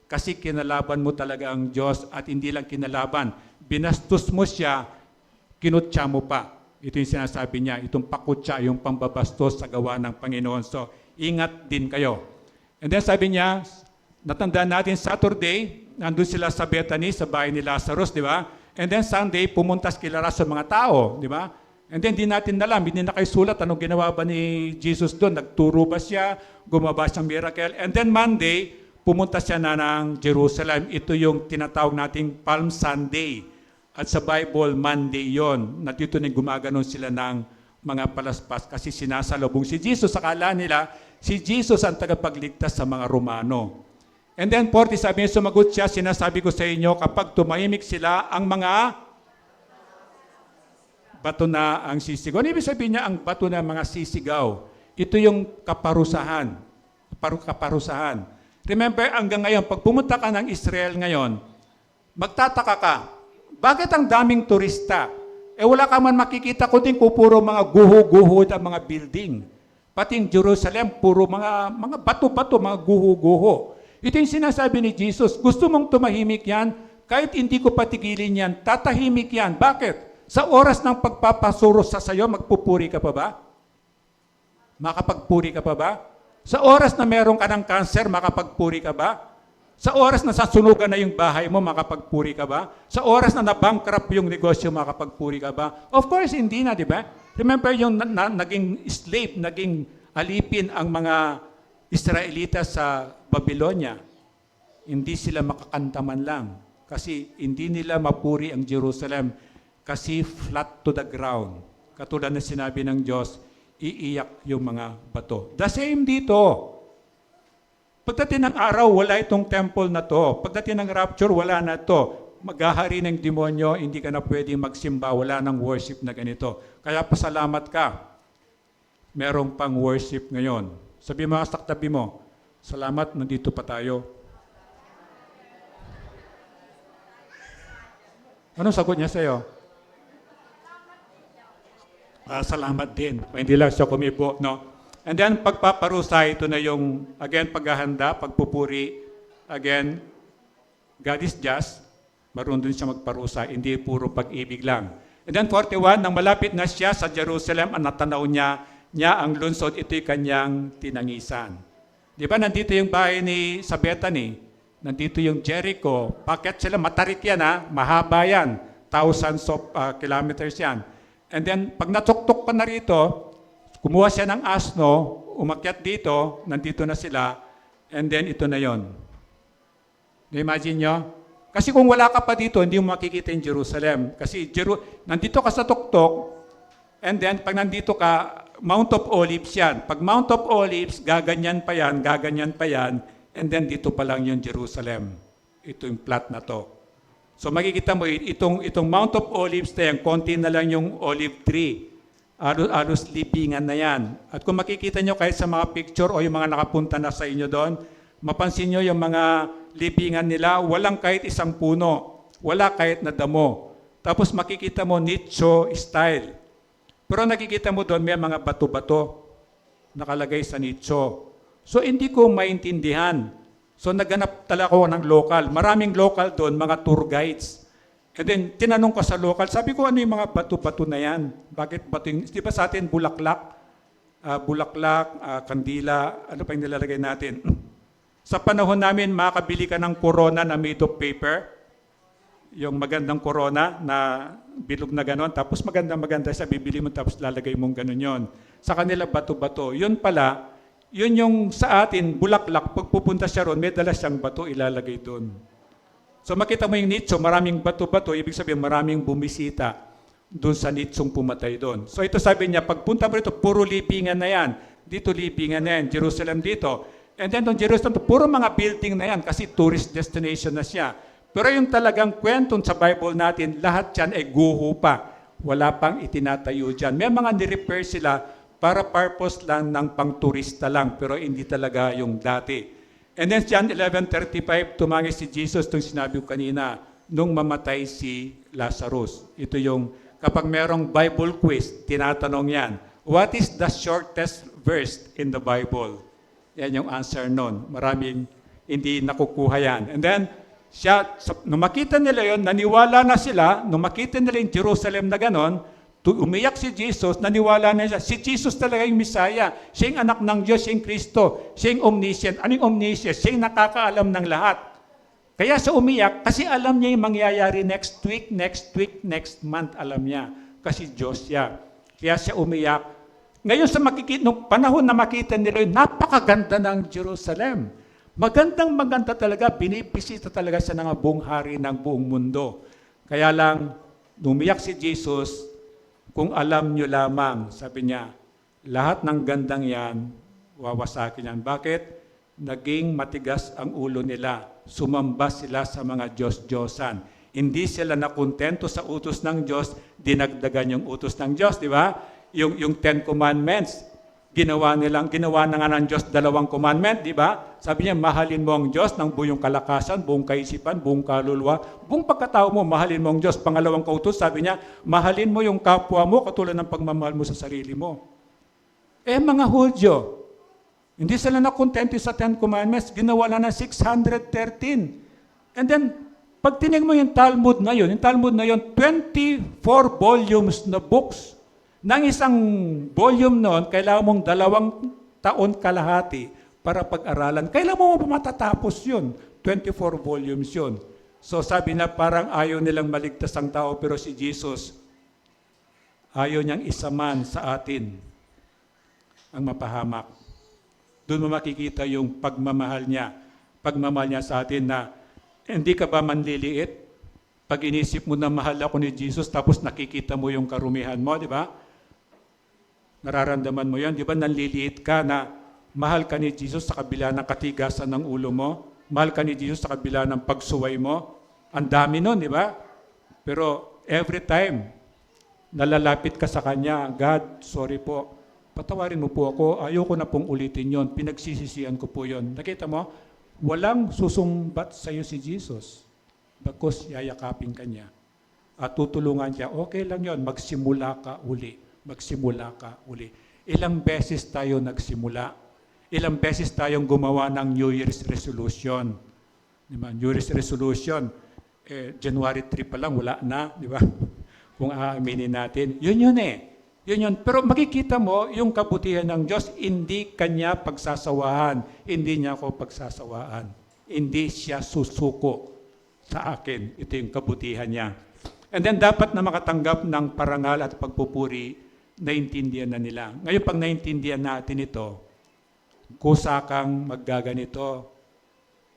Kasi kinalaban mo talaga ang Diyos at hindi lang kinalaban. Binastos mo siya, kinutya mo pa. Ito yung sinasabi niya, itong pakutya, yung pambabastos sa gawa ng Panginoon. So, ingat din kayo. And then sabi niya, natandaan natin Saturday, nandun sila sa Bethany, sa bahay ni Lazarus, di ba? And then Sunday, pumunta sila sa mga tao, di ba? And then di natin alam, hindi na kayo sulat, anong ginawa ba ni Jesus doon? Nagturo ba siya? Gumawa siyang miracle? And then Monday, pumunta siya na ng Jerusalem. Ito yung tinatawag nating Palm Sunday. At sa Bible, Monday yon. Na dito na gumaganon sila ng mga palaspas kasi sinasalubong si Jesus. Akala nila, si Jesus ang tagapagligtas sa mga Romano. And then 40, sabi niya, sumagot siya, sinasabi ko sa inyo, kapag tumahimik sila, ang mga bato na ang sisigaw. Ano ibig sabihin niya, ang bato na mga sisigaw? Ito yung kaparusahan. Kaparusahan. Remember, hanggang ngayon, pag pumunta ka ng Israel ngayon, magtataka ka, bakit ang daming turista? Wala ka man makikita kundi puro mga guho-guho at mga building. Pati yung Jerusalem, puro mga bato-bato, mga guho-guho. Ito yung sinasabi ni Jesus, gusto mong tumahimik yan? Kahit hindi ko patigilin yan, tatahimik yan. Bakit? Sa oras ng pagpapasuro sa sayo, magpupuri ka pa ba? Makapagpuri ka pa ba? Sa oras na meron ka ng cancer, makapagpuri ka ba? Sa oras na sasunugan na yung bahay mo, makapagpuri ka ba? Sa oras na nabankrupt yung negosyo, makapagpuri ka ba? Of course, hindi na, di ba? Remember yung naging slave, naging alipin ang mga Israelita sa Babylonia. Hindi sila makakanta man lang kasi hindi nila mapuri ang Jerusalem kasi flat to the ground. Katulad na sinabi ng Diyos, iiyak yung mga bato. The same dito. Pagdating ng araw, wala itong temple na to. Pagdating ng rapture, wala na to. Maghahari ng demonyo, hindi ka na pwedeng magsimba, wala ng worship na ganito. Kaya pasalamat ka. Merong pang worship ngayon. Sabi mo, saktabi mo, salamat, nandito pa tayo. Anong sagot niya sa'yo? Salamat din. Hindi lang siya kumibo, no? And then, pagpaparusa, ito na yung, again, paghahanda, pagpupuri. Again, God is just. Marunong din siya magparusa, hindi puro pag-ibig lang. And then, 41, nang malapit na siya sa Jerusalem, ang natanaw niya ang lunsod, ito'y kanyang tinangisan. Di ba, nandito yung bahay ni sa Bethany, nandito yung Jericho, bakit sila, matarik yan mahaba yan, thousands of kilometers yan. And then, pag natuktok pa na rito, kumuha siya ng asno, umakyat dito, nandito na sila, and then ito na yon. Na-imagine nyo? Kasi kung wala ka pa dito, hindi mo makikita yung Jerusalem. Kasi nandito ka sa tuktok, and then pag nandito ka, Mount of Olives yan. Pag Mount of Olives, gaganyan pa yan, and then dito pa lang yung Jerusalem. Ito yung plot na to. So makikita mo, itong Mount of Olives na yan, konti na lang yung olive tree. Alos libingan na yan. At kung makikita nyo kahit sa mga picture o yung mga nakapunta na sa inyo doon, mapansin nyo yung mga libingan nila, walang kahit isang puno, wala kahit na damo. Tapos makikita mo nicho style. Pero nakikita mo doon may mga bato-bato nakalagay sa nicho. So hindi ko maintindihan. So naghanap talaga ako ng local. Maraming local doon, mga tour guides. And then, tinanong ko sa local, sabi ko, ano yung mga bato-bato na yan? Bakit bato yung, di ba sa atin, bulaklak, kandila, ano pa yung nilalagay natin? Sa panahon namin, makakabili ka ng corona na made of paper. yung magandang corona na bilog na ganon, tapos maganda siya, bibili mo tapos lalagay mong ganon yon. Sa kanila, bato-bato. Yun pala, yun yung sa atin, bulaklak, pag pupunta siya ron, may dala siyang bato, ilalagay doon. So makita mo yung nicho, maraming bato-bato, ibig sabihin maraming bumisita doon sa nichong pumatay doon. So ito sabi niya, pagpunta mo rito, puro libingan na yan. Dito libingan na yan, Jerusalem dito. And then doon Jerusalem, puro mga building na yan kasi tourist destination na siya. Pero yung talagang kwento sa Bible natin, lahat yan ay guho pa. Wala pang itinatayo dyan. May mga nirepair sila para purpose lang ng pang-turista lang, pero hindi talaga yung dati. And then John 11:35, tumangin si Jesus, itong sinabi ko kanina, nung mamatay si Lazarus. Ito yung, kapag merong Bible quiz, tinatanong yan, what is the shortest verse in the Bible? Yan yung answer nun. Maraming hindi nakukuha yan. And then, nung makita nila yon, naniwala na sila, nung makita nila yung Jerusalem na ganon, umiyak si Jesus, naniwala na siya. Si Jesus talaga yung Messiah. Siya yung anak ng Diyos, siya yung Kristo. Siya yung omniscient. Ano yung omniscient? Siya yung nakakaalam ng lahat. Kaya siya umiyak, kasi alam niya yung mangyayari next week, next month, alam niya. Kasi Diyos siya. Kaya siya umiyak. Ngayon nung panahon na makita nila yun, napakaganda ng Jerusalem. Maganda talaga, binibisita talaga siya ng buong hari ng buong mundo. Kaya lang, umiyak si Jesus, kung alam nyo lamang, sabi niya, lahat ng gandang yan, wawasakin yan. Bakit? Naging matigas ang ulo nila. Sumamba sila sa mga Diyos-Diyosan. Hindi sila nakontento sa utos ng Diyos, dinagdagan yung utos ng Diyos, di ba? Yung Ten Commandments, ginawa na nga ng Diyos 2 commandment, di ba? Sabi niya, mahalin mo ang Diyos ng buong kalakasan, buong kaisipan, buong kaluluwa, buong pagkatao mo, mahalin mo ang Diyos. Pangalawang kautos, sabi niya, mahalin mo yung kapwa mo katulad ng pagmamahal mo sa sarili mo. Mga Hudyo, hindi sila nakontento sa 10 commandments, ginawa na ng 613. And then, pag tinignan mo yung Talmud na yun, 24 volumes na books. Nang isang volume noon, kailangan mong 2 taon kalahati para pag-aralan. Kailangan mo matatapos yun. 24 volumes yun. So sabi na parang ayaw nilang maligtas ang tao, pero si Jesus, ayaw niyang isaman sa atin ang mapahamak. Doon mo makikita yung pagmamahal niya. Pagmamahal niya sa atin na, hindi ka ba manliliit? Pag inisip mo na mahal ako ni Jesus, tapos nakikita mo yung karumihan mo, di ba? Nararamdaman mo yan, di ba? Nanliliit ka na mahal ka ni Jesus sa kabila ng katigasan ng ulo mo. Mahal ka ni Jesus sa kabila ng pagsuway mo. Ang dami nun, di ba? Pero every time nalalapit ka sa Kanya, God, sorry po, patawarin mo po ako, ayoko na pong ulitin yon, pinagsisisihan ko po yon. Nakita mo, walang susumbat sa iyo si Jesus. Bakos yayakapin ka niya. At tutulungan niya, okay lang yon, magsimula ka uli. Magsimula ka uli. Ilang beses tayo nagsimula. Ilang beses tayong gumawa ng New Year's resolution. Diba? New Year's resolution, January 3 pa lang, wala na. Di ba? Kung aaminin natin. Yun eh. Yun. Pero makikita mo, yung kabutihan ng Diyos, hindi Kanya pagsasawahan. Hindi niya ako pagsasawaan. Hindi siya susuko sa akin. Ito yung kabutihan niya. And then dapat na makatanggap ng parangal at pagpupuri, naintindihan na nila. Ngayon, pag naintindihan natin ito, kusa kang maggaganito,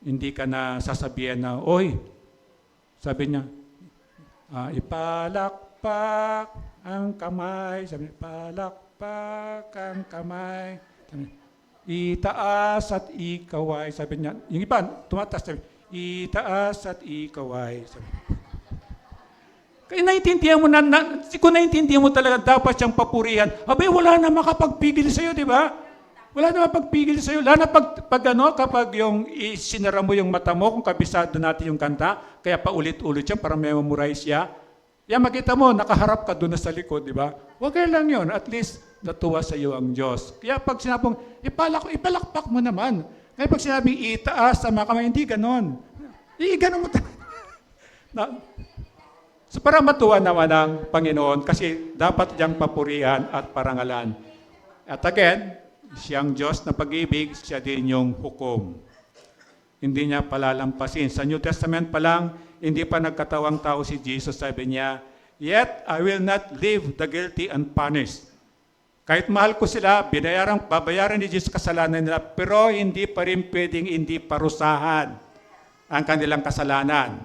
hindi ka na sasabihan na, oy, sabi niya, ipalakpak ang kamay, sabi niya, ipalakpak ang kamay, sabi niya, itaas at ikaway, sabi niya, yung iba, tumataas, sabi niya, itaas at ikaway, sabi niya. Kaya naintindihan mo kung naintindihan mo talaga dapat siyang papurihan, abay wala na makapagpigil sa iyo, di ba? Wala na makapagpigil sa iyo. Lalo na kapag yung isinara mo yung mata mo, kung kabisado natin yung kanta, kaya paulit-ulit siya para memorize siya. Yan makita mo, nakaharap ka doon na sa likod, di ba? Okay lang yun. At least natuwa sa iyo ang Diyos. Kaya pag sinabong, ipalakpak mo naman. Kaya pag sinabing itaas sa mga kamay, hindi ganon. Ganon mo So para matuwa naman ang Panginoon kasi dapat diyang papurihan at parangalan. At again, siyang Diyos na pag-ibig, siya din yung hukom. Hindi niya palalampasin. Sa New Testament pa lang, hindi pa nagkatawang tao si Jesus, sabi niya, "Yet I will not leave the guilty unpunished." Kahit mahal ko sila, babayaran ni Jesus kasalanan nila, pero hindi pa rin pwedeng hindi parusahan ang kanilang kasalanan.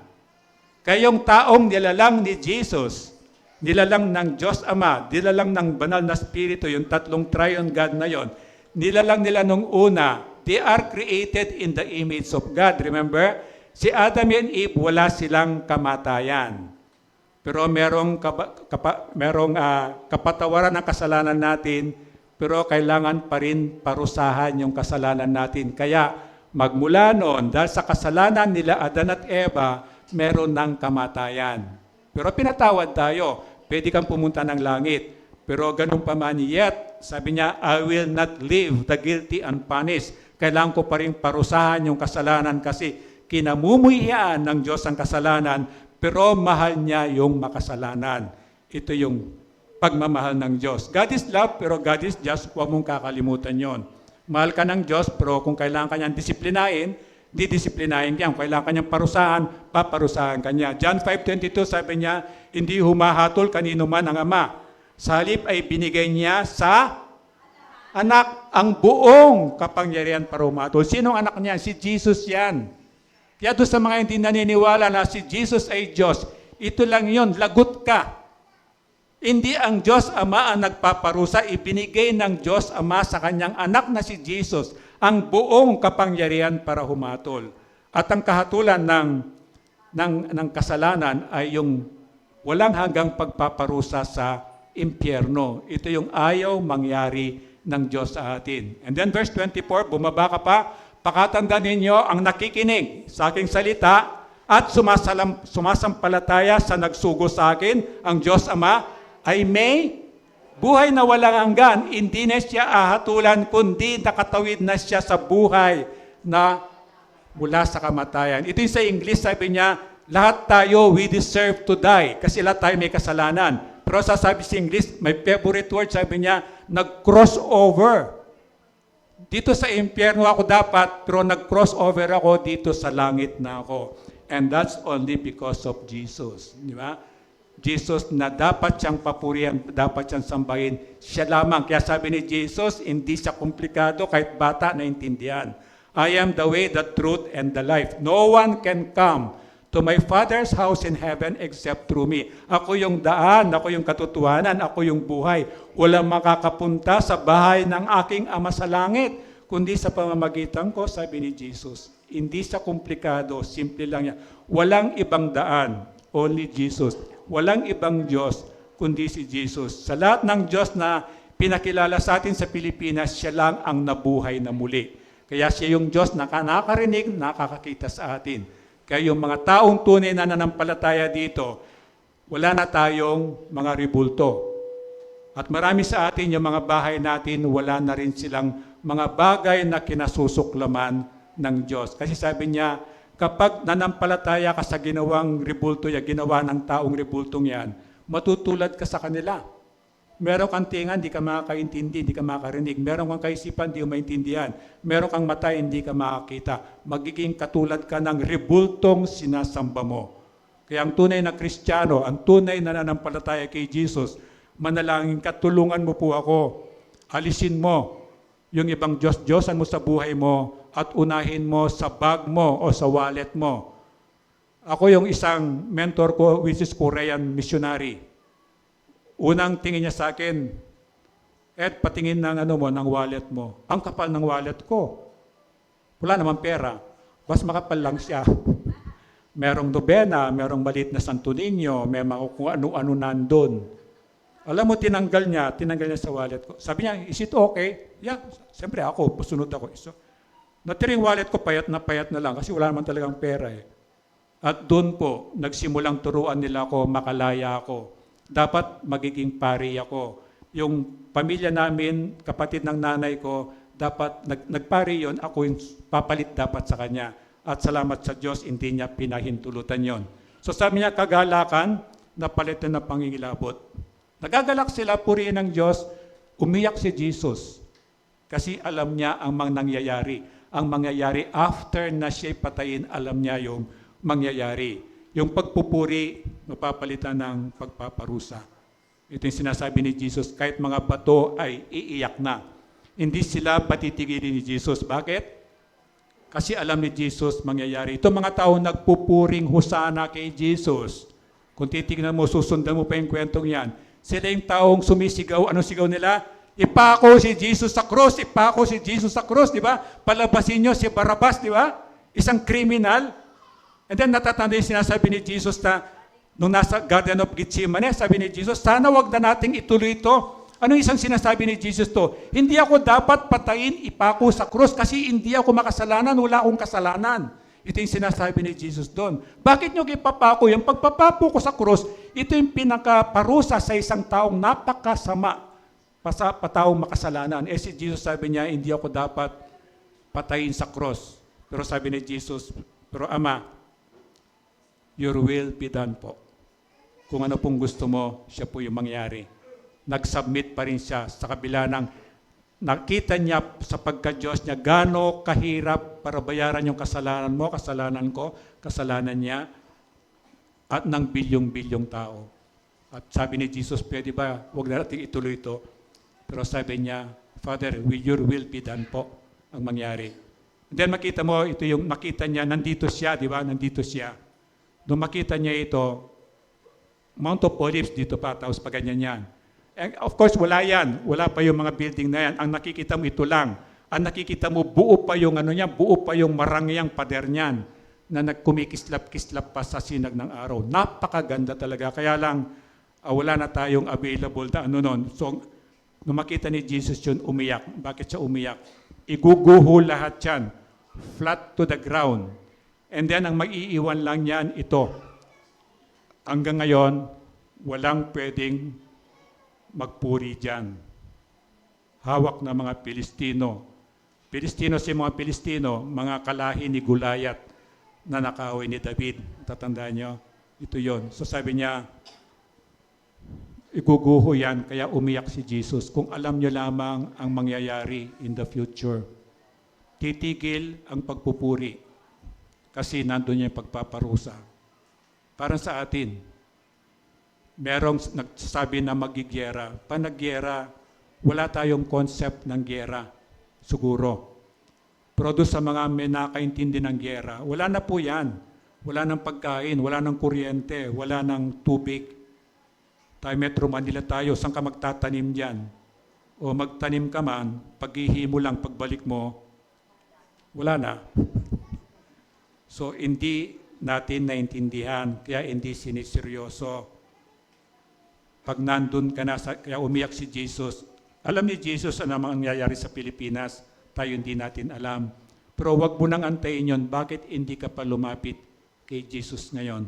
Kaya yung taong nilalang ni Jesus, nilalang ng Diyos Ama, nilalang ng banal na Espiritu, yung tatlong triune God na yon, nilalang nila nung una, they are created in the image of God. Remember? Si Adam and Eve, wala silang kamatayan. Pero merong kapatawaran ng kasalanan natin, pero kailangan pa rin parusahan yung kasalanan natin. Kaya magmula noon, dahil sa kasalanan nila Adan at Eva, meron ng kamatayan. Pero pinatawad tayo. Pwede kang pumunta ng langit. Pero ganun pa man, yet, sabi niya, I will not leave the guilty unpunished. Kailangan ko pa rin parusahan yung kasalanan kasi kinamumuhian ng Diyos ang kasalanan, pero mahal niya yung makasalanan. Ito yung pagmamahal ng Diyos. God is love, pero God is just. Huwag mong kakalimutan yon. Mahal ka ng Diyos, pero kung kailangan ka niyang disiplinahin, didisiplinahin niya. Kung kailangan ka niyang parusahan, paparusahan ka niya. John 5:22, sabi niya, hindi humahatol kanino man ang Ama. Sa halip ay binigay niya sa anak ang buong kapangyarihan para humatol. Sinong anak niya? Si Jesus yan. Kaya doon sa mga hindi naniniwala na si Jesus ay Diyos, ito lang yon, lagot ka. Hindi ang Diyos Ama ang nagpaparusa, ibinigay ng Diyos Ama sa kanyang anak na si Jesus ang buong kapangyarihan para humatol. At ang kahatulan ng kasalanan ay yung walang hanggang pagpaparusa sa impyerno. Ito yung ayaw mangyari ng Diyos sa atin. And then verse 24, bumaba ka pa, pakatandaan ninyo ang nakikinig sa aking salita at sumasampalataya sa nagsugo sa akin, ang Diyos Ama, ay may buhay na walang hanggan. Hindi na siya ahatulan, kundi nakatawid na siya sa buhay na mula sa kamatayan. Ito yung sa English, sabi niya, lahat tayo, we deserve to die, kasi lahat tayo may kasalanan. Pero sasabi sa English, my favorite word, sabi niya, nag-cross over. Dito sa impyerno ako dapat, pero nag-cross over ako dito sa langit na ako. And that's only because of Jesus. Di ba? Jesus na dapat siyang papurihan, dapat siyang sambahin, siya lamang. Kaya sabi ni Jesus, hindi siya komplikado, kahit bata naintindihan. I am the way, the truth, and the life. No one can come to my Father's house in heaven except through me. Ako yung daan, ako yung katotohanan, ako yung buhay. Walang makakapunta sa bahay ng aking Ama sa langit, kundi sa pamamagitan ko, sabi ni Jesus. Hindi siya komplikado, simple lang yan. Walang ibang daan, only Jesus. Walang ibang Diyos, kundi si Jesus. Sa lahat ng Diyos na pinakilala sa atin sa Pilipinas, siya lang ang nabuhay na muli. Kaya siya yung Diyos na nakakarinig, nakakakita sa atin. Kaya yung mga taong tunay na nanampalataya dito, wala na tayong mga ribulto. At marami sa atin, yung mga bahay natin, wala na rin silang mga bagay na kinasusuklaman ng Diyos. Kasi sabi niya, kapag nanampalataya ka sa ginawang ribulto, ginawa ng taong ribultong yan, matutulad ka sa kanila. Meron kang tinga, hindi ka makakaintindi, hindi ka makakarinig. Meron kang kaisipan, hindi mo maintindihan. Meron kang mata, hindi ka makakita. Magiging katulad ka ng ribultong sinasamba mo. Kaya ang tunay na Kristiyano, ang tunay na nanampalataya kay Jesus, manalangin ka, tulungan mo po ako. Alisin mo yung ibang Diyos-Diyosan mo sa buhay mo at unahin mo sa bag mo o sa wallet mo. Ako yung isang mentor ko, which is Korean missionary. Unang tingin niya sa akin, Ed, patingin ng ng wallet mo. Ang kapal ng wallet ko. Wala naman pera. Bas makapal lang siya. Merong nobena, merong maliit na Santo Niño, may mga kung ano-ano nandun. Alam mo, tinanggal niya sa wallet ko. Sabi niya, is it okay? Yeah, siyempre ako, pusunod ako. So, natiring wallet ko, payat na lang kasi wala naman talagang pera eh. At doon po, nagsimulang turuan nila ako, makalaya ako. Dapat magiging pari ako. Yung pamilya namin, kapatid ng nanay ko, dapat nagpari yon, ako yung papalit dapat sa kanya. At salamat sa Diyos, hindi niya pinahintulutan yon. So sabi niya, kagalakan, napalitan ng pangingilabot. Nagagalak sila, purihin ng Diyos, umiyak si Jesus. Kasi alam niya ang mga nangyayari. Ang mangyayari after na siya'y patayin, alam niya yung mangyayari. yung pagpupuri, mapapalitan ng pagpaparusa. Ito yung sinasabi ni Jesus, kahit mga bato ay iiyak na. Hindi sila patitigilin ni Jesus. Bakit? Kasi alam ni Jesus mangyayari. Ito mga tao nagpupuring husana kay Jesus. Kung titignan mo, susundan mo pa yung kwentong yan. Sila yung taong sumisigaw. Anong sigaw nila? Ipako si Jesus sa krus, ipako si Jesus sa krus, di ba? Palabasin nyo si Barabas, di ba? Isang criminal. And then natatanda yung sinasabi ni Jesus na nung nasa Garden of Gethsemane, sabi ni Jesus, sana wag na nating ituloy ito. Ano isang sinasabi ni Jesus to? Hindi ako dapat patayin, ipako sa krus kasi hindi ako makasalanan, wala akong kasalanan. Ito yung sinasabi ni Jesus doon. Bakit nyo ipapako? Yung pagpapapo ko sa krus, ito yung pinakaparusa sa isang taong napakasama, taong makasalanan. Eh si Jesus sabi niya, hindi ako dapat patayin sa krus. Pero sabi ni Jesus, pero Ama, your will be done po. Kung ano pong gusto mo, siya po yung mangyari. Nag-submit pa rin siya sa kabila ng nakita niya sa pagka-Diyos niya gaano kahirap para bayaran yung kasalanan mo, kasalanan ko, kasalanan niya, at ng bilyong-bilyong tao. At sabi ni Jesus, pwede ba, huwag na natin ituloy ito. Pero sabi niya, Father, your will be done po ang mangyari. And then makita mo, ito yung makita niya, nandito siya, di ba? Nandito siya. Nung makita niya ito, Mount of Olives dito pa, tapos pa ganyan yan. And of course, wala yan. Wala pa yung mga building na yan. Ang nakikita mo, ito lang. Ang nakikita mo, buo pa yung buo pa yung marangyang pader niyan na nagkumikislap-kislap pa sa sinag ng araw. Napakaganda talaga. Kaya lang, wala na tayong available na nun. So, nung makita ni Jesus yun, umiyak. Bakit siya umiyak? Iguguho lahat yan. Flat to the ground. And then, ang mag-iiwan lang yan, ito. Hanggang ngayon, walang pwedeng magpuri dyan. Hawak na mga Pilistino. Pilistino si mga Pilistino, mga kalahi ni Gulayat na nakaaway ni David. Tatandaan nyo? Ito yon. So sabi niya, iguguho yan, kaya umiyak si Jesus. Kung alam nyo lamang ang mangyayari in the future, titigil ang pagpupuri kasi nandun niya yung pagpaparusa. Parang sa atin, merong nagsasabi na magigyera. Pag nagyera, wala tayong concept ng gyera, siguro. Pero doon sa mga may nakaintindi ng gyera, wala na po yan. Wala ng pagkain, wala ng kuryente, wala ng tubig. Tayo Metro Manila tayo, saan ka magtatanim dyan? O magtanim ka man, paghihimo lang, pagbalik mo, wala na. So, hindi natin naintindihan, kaya hindi siniseryoso. Pag nandun ka na, kaya umiyak si Jesus. Alam ni Jesus ano mangyayari sa Pilipinas, tayo hindi natin alam. Pero wag mo nang antayin yun, bakit hindi ka pa lumapit kay Jesus ngayon?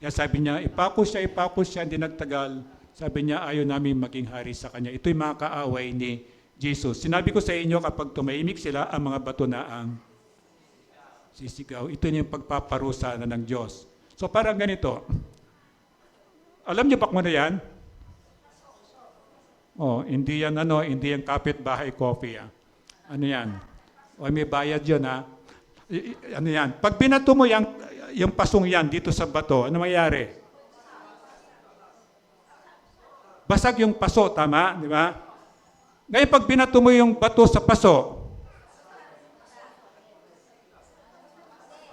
Kaya sabi niya, ipako siya, hindi nagtagal. Sabi niya, ayaw namin maging hari sa kanya. Ito'y mga kaaway ni Jesus. Sinabi ko sa inyo, kapag tumahimik sila, ang mga bato na ang sisigaw. Ito yung pagpaparusa na ng Diyos. So parang ganito. Alam niyo ba kung ano yan? Oh, hindi yan hindi yan kapitbahay coffee. Ano yan? O may bayad yun ano yan? Pag binato mo yung pasong yan dito sa bato, ano mayayari? Basag yung paso, tama? Di ba? Ngayon pag binato mo yung bato sa paso,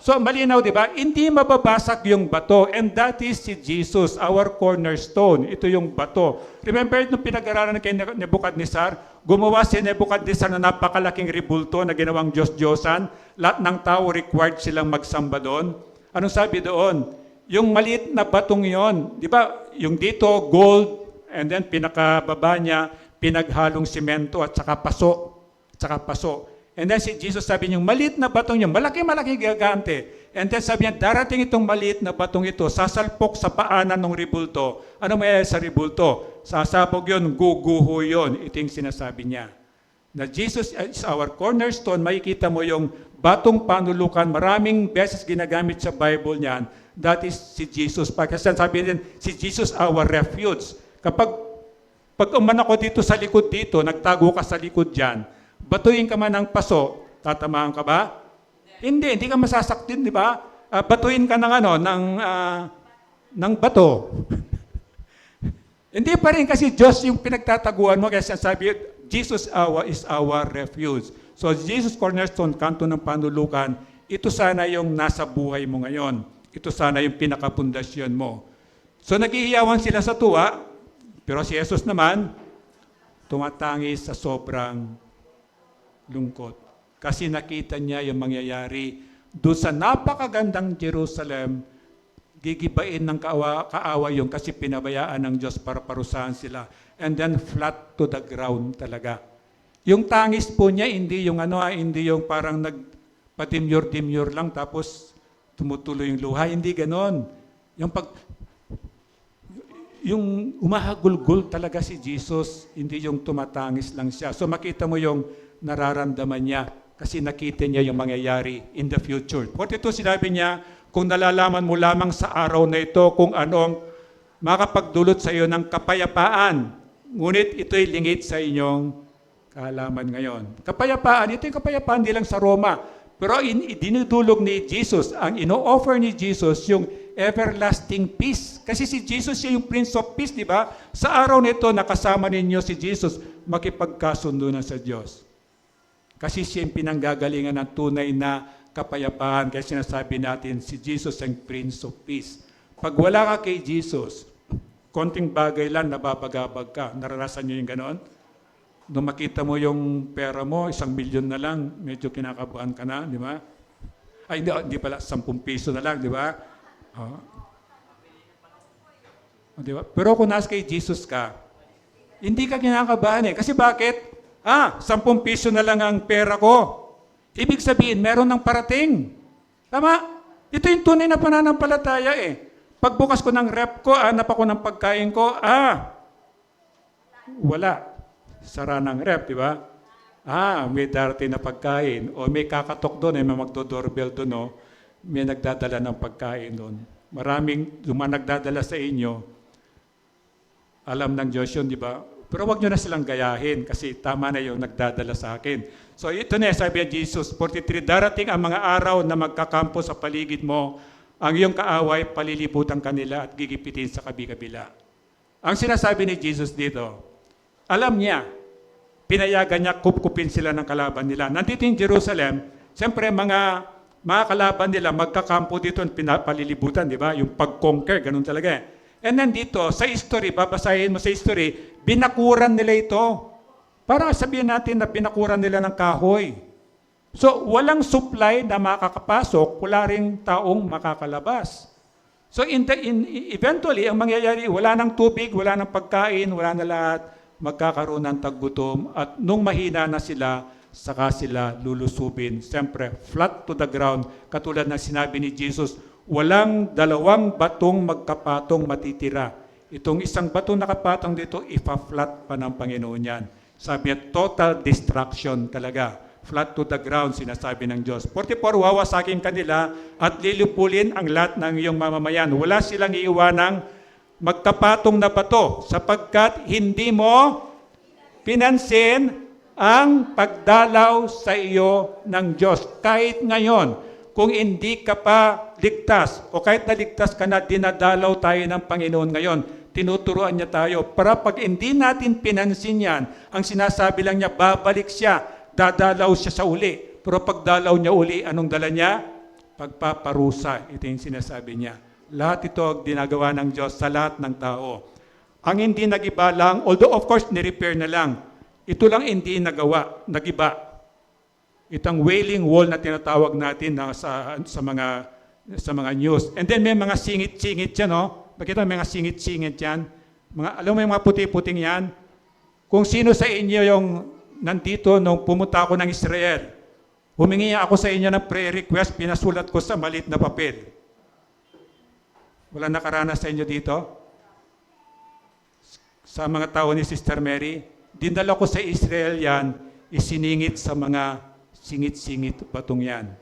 so malinaw, di ba? Hindi mababasag yung bato, and that is si Jesus, our cornerstone. Ito yung bato. Remember nung pinag-aralan kay Nebuchadnezzar, gumawa si Nebuchadnezzar na napakalaking ribulto na ginawang Diyos-Diyosan. Lahat ng tao required silang magsamba doon. Anong sabi doon? Yung maliit na batong yon, di ba? Yung dito, gold, and then pinakababa niya, pinaghalong simento at saka paso. And then si Jesus sabi niya, maliit na batong niya, malaki-malaki gigante. And then sabi niya, darating itong maliit na batong ito, sasalpok sa paanan ng ribulto. Ano mayayari sa ribulto? Sasabog yun, guguho yun. Ito yung sinasabi niya. Na Jesus is our cornerstone, makikita mo yung batong panulukan, maraming beses ginagamit sa Bible niyan, that is si Jesus. Kasi sabi din, si Jesus our refuge. Pag uman ako dito sa likod dito, nagtago ka sa likod dyan, batuin ka man ng paso, tatamaan ka ba? Hindi ka masasaktin, di ba? batuin ka ng ng bato. Hindi pa rin kasi Diyos yung pinagtataguan mo, kaya sabi, Jesus is our refuge. So Jesus Cornerstone, kanto ng panulukan, ito sana yung nasa buhay mo ngayon. Ito sana yung pinakapundasyon mo. So naghihiyawan sila sa tuwa, pero si Jesus naman, tumatangis sa sobrang lungkot. Kasi nakita niya yung mangyayari doon sa napakagandang Jerusalem, gigibain ng kaawa yung kasi pinabayaan ng Diyos para parusahan sila. And then flat to the ground talaga. Yung tangis po niya, hindi yung hindi yung parang nagpadimyor-dimyor lang tapos tumutuloy yung luha. Hindi ganon. Yung umahagulgol talaga si Jesus, hindi yung tumatangis lang siya. So makita mo yung nararamdaman niya kasi nakita niya yung mangyayari in the future. 42 sinabi niya, kung nalalaman mo lamang sa araw na ito kung anong makapagdulot sa iyo ng kapayapaan, ngunit ito'y lingid sa inyong kaalaman ngayon. Kapayapaan, ito yung kapayapaan di lang sa Roma, pero dinudulog ni Jesus, ang ino-offer ni Jesus yung everlasting peace. Kasi si Jesus siya yung Prince of Peace, di ba? Sa araw nito, nakasama ninyo si Jesus, makipagkasundo na sa Diyos. Kasi siya yung pinanggagalingan ng tunay na kapayapaan. Kaya sinasabi natin, si Jesus ang Prince of Peace. Pag wala ka kay Jesus, konting bagay lang, nababagabag ka. Naranasan nyo yung ganon? Nung makita mo yung pera mo, 1 milyon na lang, medyo kinakabahan ka na, di ba? Ay, hindi pala, 10 piso na lang, di ba? Di ba? Pero kung nasa kay Jesus ka, hindi ka kinakabahan eh. Kasi bakit? 10 piso na lang ang pera ko. Ibig sabihin, meron ng parating. Tama? Ito yung tunay na pananampalataya eh. Pagbukas ko ng rep ko, hanap ako ng pagkain ko, wala. Sara ng rep, di ba? May darating na pagkain. O may kakatok doon, may magdo-doorbell doon, o may nagdadala ng pagkain doon. Maraming nagdadala sa inyo, alam ng Diyos yun, di ba? Pero wag nyo na silang gayahin kasi tama na yung nagdadala sa akin. So ito na, sabi ni Jesus, 43, darating ang mga araw na magkakampo sa paligid mo, ang iyong kaaway, paliliputan kanila at gigipitin sa kabi-kabila. Ang sinasabi ni Jesus dito, alam niya, pinayagan niya, kupkupin sila ng kalaban nila. Nandito yung Jerusalem, siyempre mga kalaban nila, magkakampo dito, pinapalilibutan, di ba? Yung pag-conquer, ganun talaga eh. And then dito, sa history, babasahin mo sa history, binakuran nila ito. Para sabihin natin na binakuran nila ng kahoy. So, walang supply na makakapasok, wala ring taong makakalabas. So, eventually, ang mangyayari, wala ng tubig, wala ng pagkain, wala na lahat, magkakaroon ng taggutom, at nung mahina na sila, saka sila lulusubin. Siyempre, flat to the ground, katulad ng sinabi ni Jesus, walang 2 batong magkapatong matitira. Itong isang batong nakapatong dito, ipa-flat pa ng Panginoon yan. Sabi niya, total destruction talaga. Flat to the ground, sinasabi ng Diyos. 44, wawasakin kanila at lilipulin ang lahat ng iyong mamamayan. Wala silang iiwanang magkapatong na bato sapagkat hindi mo pinansin ang pagdalaw sa iyo ng Diyos. Kahit ngayon, kung hindi ka pa ligtas o kahit naligtas ka na, dinadalaw tayo ng Panginoon ngayon. Tinuturuan niya tayo. Para pag hindi natin pinansin yan, ang sinasabi lang niya, babalik siya, dadalaw siya sa uli. Pero pag dalaw niya uli, anong dala niya? Pagpaparusa. Ito yung sinasabi niya. Lahat ito ang ginagawa ng Diyos sa lahat ng tao. Ang hindi nagiba lang, although of course, ni-repair na lang. Ito lang hindi nagiba. Itong wailing wall na tinatawag natin sa mga news. And then may mga singit-singit yan, no? Bakita may mga singit-singit yan. Alam mo yung mga puti-puting yan? Kung sino sa inyo yung nandito nung pumunta ako ng Israel, humingi ako sa inyo ng prayer request, pinasulat ko sa maliit na papel. Wala nakaranas sa inyo dito? Sa mga tao ni Sister Mary, dinala ko sa Israel yan, isiningit sa mga singit-singit batong yan.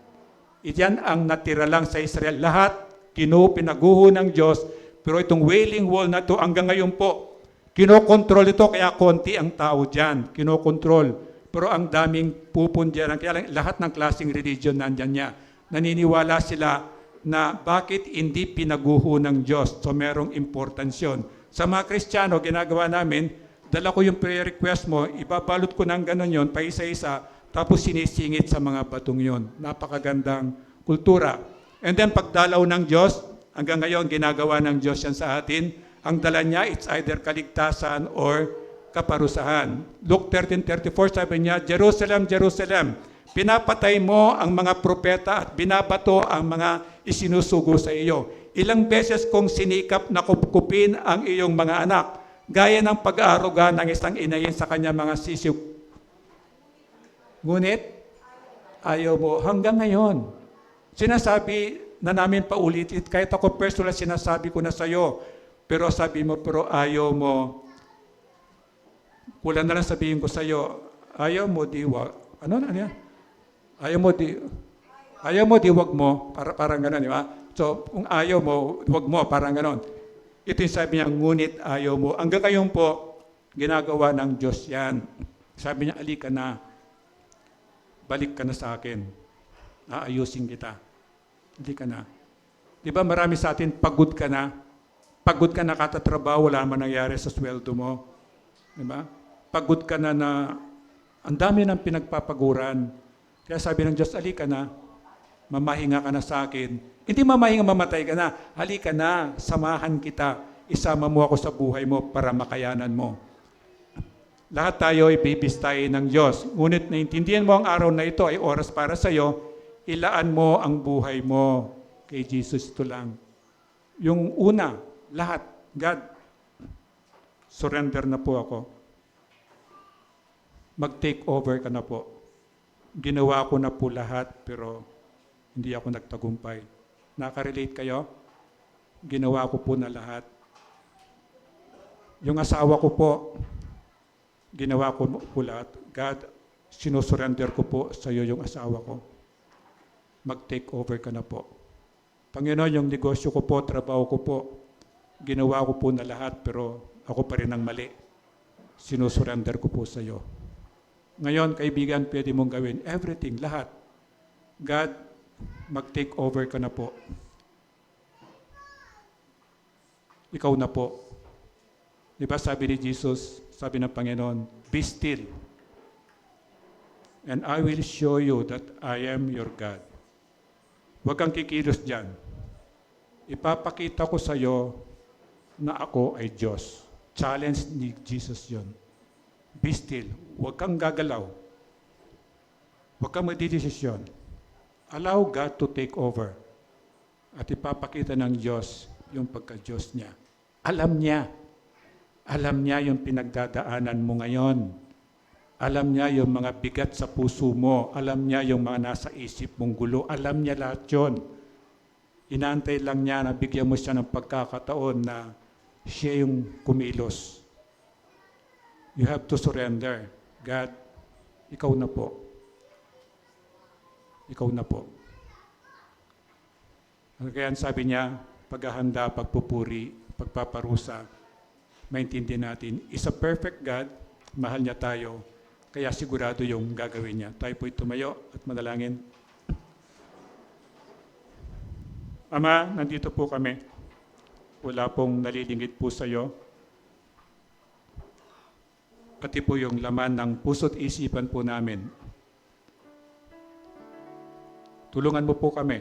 Iyan ang natira lang sa Israel. Lahat, pinaguho ng Diyos, pero itong wailing wall na ito, hanggang ngayon po, kinokontrol ito, kaya konti ang tao dyan, kinokontrol. Pero ang daming pupun dyan, kaya lahat ng klaseng religion nandyan niya. Naniniwala sila na bakit hindi pinaguho ng Diyos. So merong importance yun. Sa mga Kristiyano, ginagawa namin, dala ko yung prayer request mo, ibabalot ko ng gano'n yun, pa isa-isa, tapos sinisingit sa mga batong yun. Napakagandang kultura. And then pagdalaw ng Diyos, hanggang ngayon ginagawa ng Diyos yan sa atin, ang dala niya, it's either kaligtasan or kaparusahan. Luke 13:34, sabi niya, Jerusalem, Jerusalem, pinapatay mo ang mga propeta at binabato ang mga isinusugo sa iyo. Ilang beses kong sinikap na kupkupin ang iyong mga anak, gaya ng pag-aaruga ng isang inayin sa kanya mga sisiw. Ngunit, ayaw mo hanggang ngayon. Sinasabi na namin paulitin, kahit ako personal sinasabi ko na sa iyo, pero sabi mo, pero ayaw mo. Kulang na lang sabihin ko sa iyo, ayaw mo, diwa. Ano na yan? Ayaw mo, di wag mo. Parang gano'n, di ba? So, kung ayaw mo, wag mo, parang gano'n. Ito yung sabi niya, ngunit ayaw mo. Hanggang ngayon po, ginagawa ng Diyos yan. Sabi niya, alika na. Balik ka na sa akin. Aayusin kita. Hindi ka na. Di ba marami sa atin, pagod ka na. Pagod ka na katatrabaho, wala man nangyari sa sweldo mo. Di ba? Pagod ka na ang dami ng pinagpapaguran. Kaya sabi ng Diyos, halika na, mamahinga ka na sa akin. Hindi mamahinga, mamatay ka na. Halika na, samahan kita. Isama mo ako sa buhay mo para makayanan mo. Lahat tayo ay bibistahin ng Diyos. Ngunit naintindihan mo ang araw na ito ay oras para sa iyo, ilaan mo ang buhay mo kay Jesus. Ito lang. Yung una, lahat, God, surrender na po ako. Mag-take over ka na po. Ginawa ko na po lahat, pero hindi ako nagtagumpay. Nakarelate kayo? Ginawa ko po na lahat. Yung asawa ko po, ginawa ko po lahat. God, sinusurrender ko po sa iyo yung asawa ko. Mag-take over ka na po. Panginoon, yung negosyo ko po, trabaho ko po, ginawa ko po na lahat, pero ako pa rin ang mali. Sinusurrender ko po sa iyo. Ngayon, kaibigan, pwede mong gawin everything, lahat. God, mag-take over ka na po. Ikaw na po. Di ba sabi ni Jesus, sabi ng Panginoon, be still, and I will show you that I am your God. Huwag kang kikilos dyan. Ipapakita ko sa iyo na ako ay Diyos. Challenge ni Jesus yon. Be still. Huwag kang gagalaw. Huwag kang magdidesisyon. Allow God to take over. At ipapakita ng Diyos yung pagka-Diyos niya. Alam niya. Alam niya yung pinagdadaanan mo ngayon. Alam niya yung mga bigat sa puso mo. Alam niya yung mga nasa isip mong gulo. Alam niya lahat yun. Inaantay lang niya na bigyan mo siya ng pagkakataon na siya yung kumilos. You have to surrender. God, ikaw na po. Ikaw na po. Kaya sabi niya, paghahanda, pagpupuri, pagpaparusa, maintindihan natin, is a perfect God, mahal niya tayo, kaya sigurado yung gagawin niya. Tayo po'y tumayo at manalangin. Ama, nandito po kami. Wala pong nalilingit po sa iyo. Pati po yung laman ng puso't isipan po namin. Tulungan mo po kami.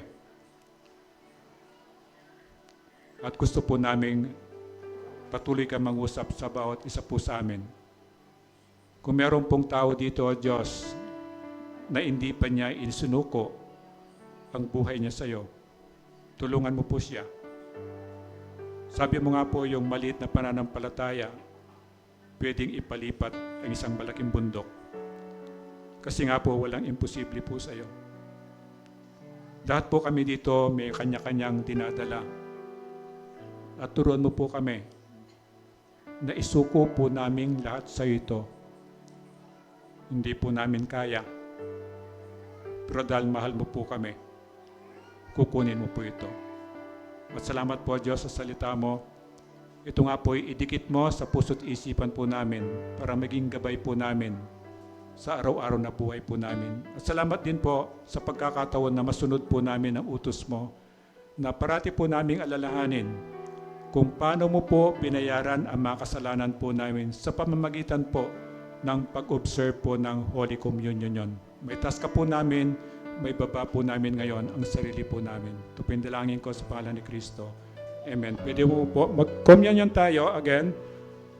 At gusto po naming patuloy ka mangusap sa bawat isa po sa amin. Kung meron pong tao dito, O Diyos, na hindi pa niya insunuko ang buhay niya sa iyo, tulungan mo po siya. Sabi mo nga po yung maliit na pananampalataya, pwedeng ipalipat ang isang malaking bundok. Kasi nga po, walang imposible po sa iyo. Lahat po kami dito may kanya-kanyang dinadala. At turuan mo po kami na isuko po namin lahat sa iyo ito. Hindi po namin kaya. Pero dahil mahal mo po kami, kukunin mo po ito. At salamat po, Diyos, sa salita mo. Ito nga po, idikit mo sa puso't isipan po namin para maging gabay po namin sa araw-araw na buhay po namin. At salamat din po sa pagkakataon na masunod po namin ang utos mo na parati po naming alalahanin kung paano mo po binayaran ang mga kasalanan po namin sa pamamagitan po ng pag-observe po ng Holy Communion yun. May task po namin, may baba po namin ngayon ang sarili po namin. Ito po yung dalangin ko sa pangalan ni Kristo. Amen. Pwede po mag-communion tayo again.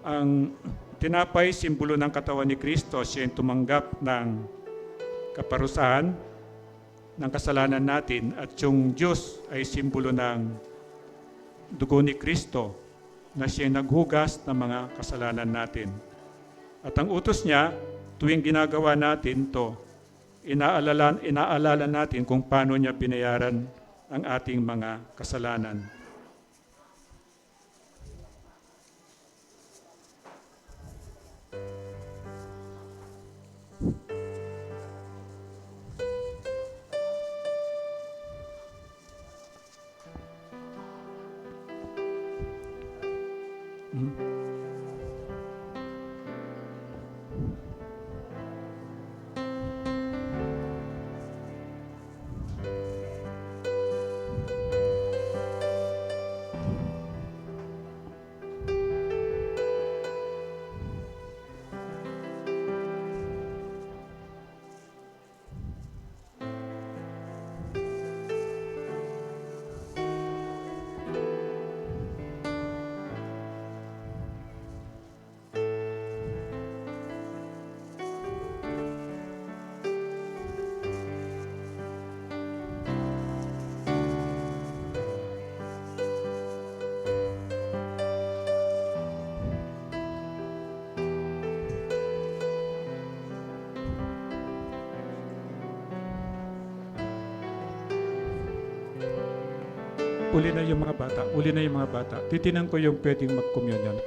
Ang tinapay, simbolo ng katawan ni Kristo, siya yung tumanggap ng kaparusahan ng kasalanan natin, at yung Diyos ay simbolo ng dugo ni Kristo na siya yung naghugas ng mga kasalanan natin. At ang utos niya, tuwing ginagawa natin to, inaalala natin kung paano niya binayaran ang ating mga kasalanan. Uli na yung mga bata. Titinan ko yung pwedeng mag-communion.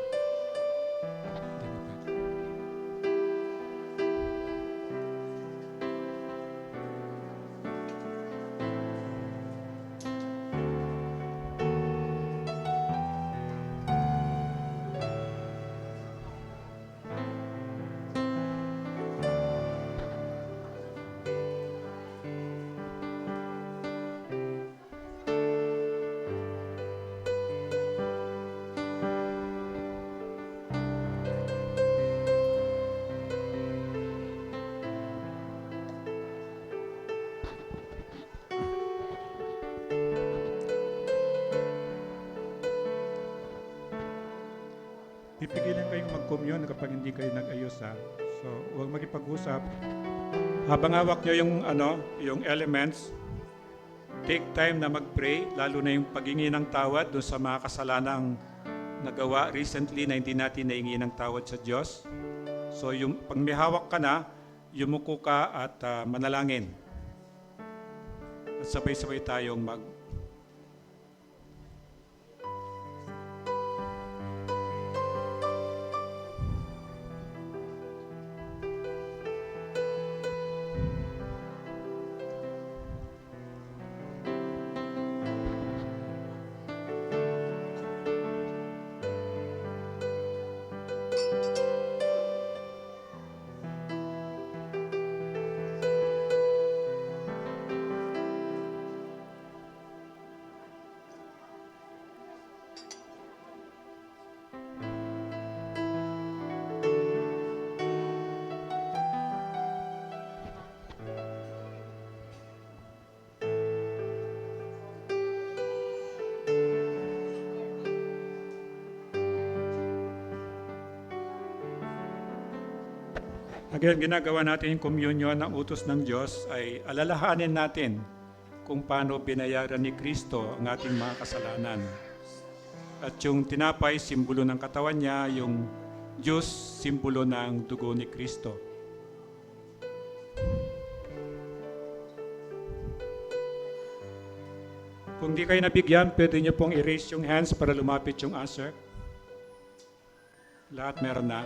Pipigilan kayong mag-commune kapag hindi kayo nag-ayos, ha. So, huwag makipag-usap. Habang hawak nyo yung elements, take time na mag-pray, lalo na yung paghingi ng tawad doon sa mga kasalanang nagawa recently na hindi natin nahingi ng tawad sa Diyos. So, yung pag may hawak ka na, yumuko ka at manalangin. At sabay-sabay tayong Again, ginagawa natin yung communion ng utos ng Diyos ay alalahanin natin kung paano binayaran ni Kristo ang ating mga kasalanan. At yung tinapay, simbolo ng katawan niya, yung Diyos, simbolo ng dugo ni Kristo. Kung di kayo nabigyan, pwede niyo pong erase yung hands para lumapit yung answer. Lahat meron na.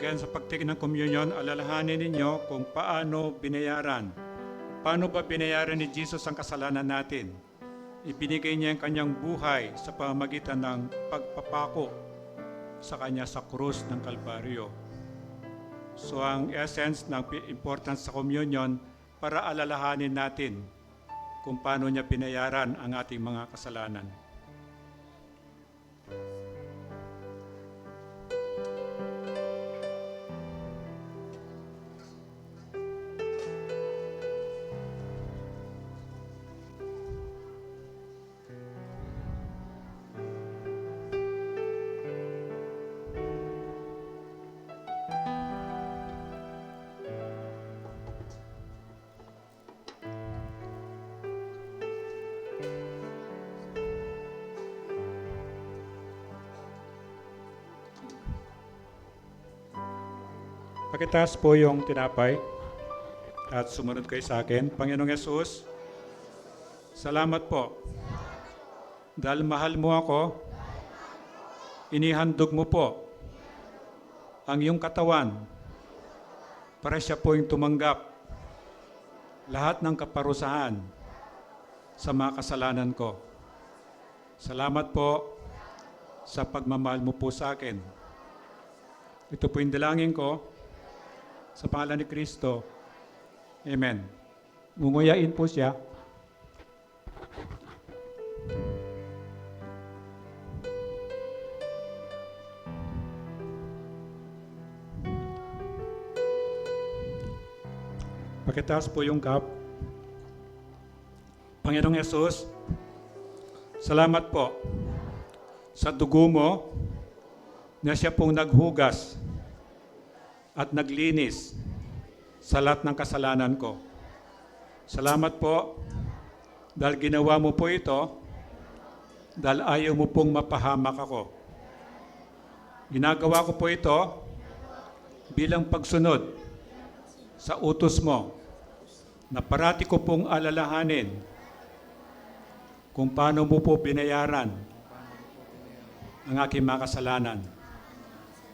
Again, sa pagtigin ng communion, alalahanin ninyo kung paano binayaran. Paano ba binayaran ni Jesus ang kasalanan natin? Ibinigay niya ang kanyang buhay sa pamamagitan ng pagpapako sa kanya sa krus ng Kalbaryo. So ang essence ng importance sa communion para alalahanin natin kung paano niya binayaran ang ating mga kasalanan. Pakitaas po yung tinapay at sumunod kayo sa akin. Panginoong Yesus, salamat po. Dahil mahal mo ako, inihandog mo po ang iyong katawan para siya po yung tumanggap lahat ng kaparusahan sa mga kasalanan ko. Salamat po sa pagmamahal mo po sa akin. Ito po yung dalangin ko. Sa pangalan ni Kristo. Amen. Ngunguyain po siya. Pakitaas po yung cup. Panginoong Yesus, salamat po sa dugo mo na siya pong naghugas at naglinis sa lahat ng kasalanan ko. Salamat po dahil ginawa mo po ito dahil ayaw mo pong mapahamak ako. Ginagawa ko po ito bilang pagsunod sa utos mo na parati ko pong alalahanin kung paano mo po binayaran ang aking mga kasalanan.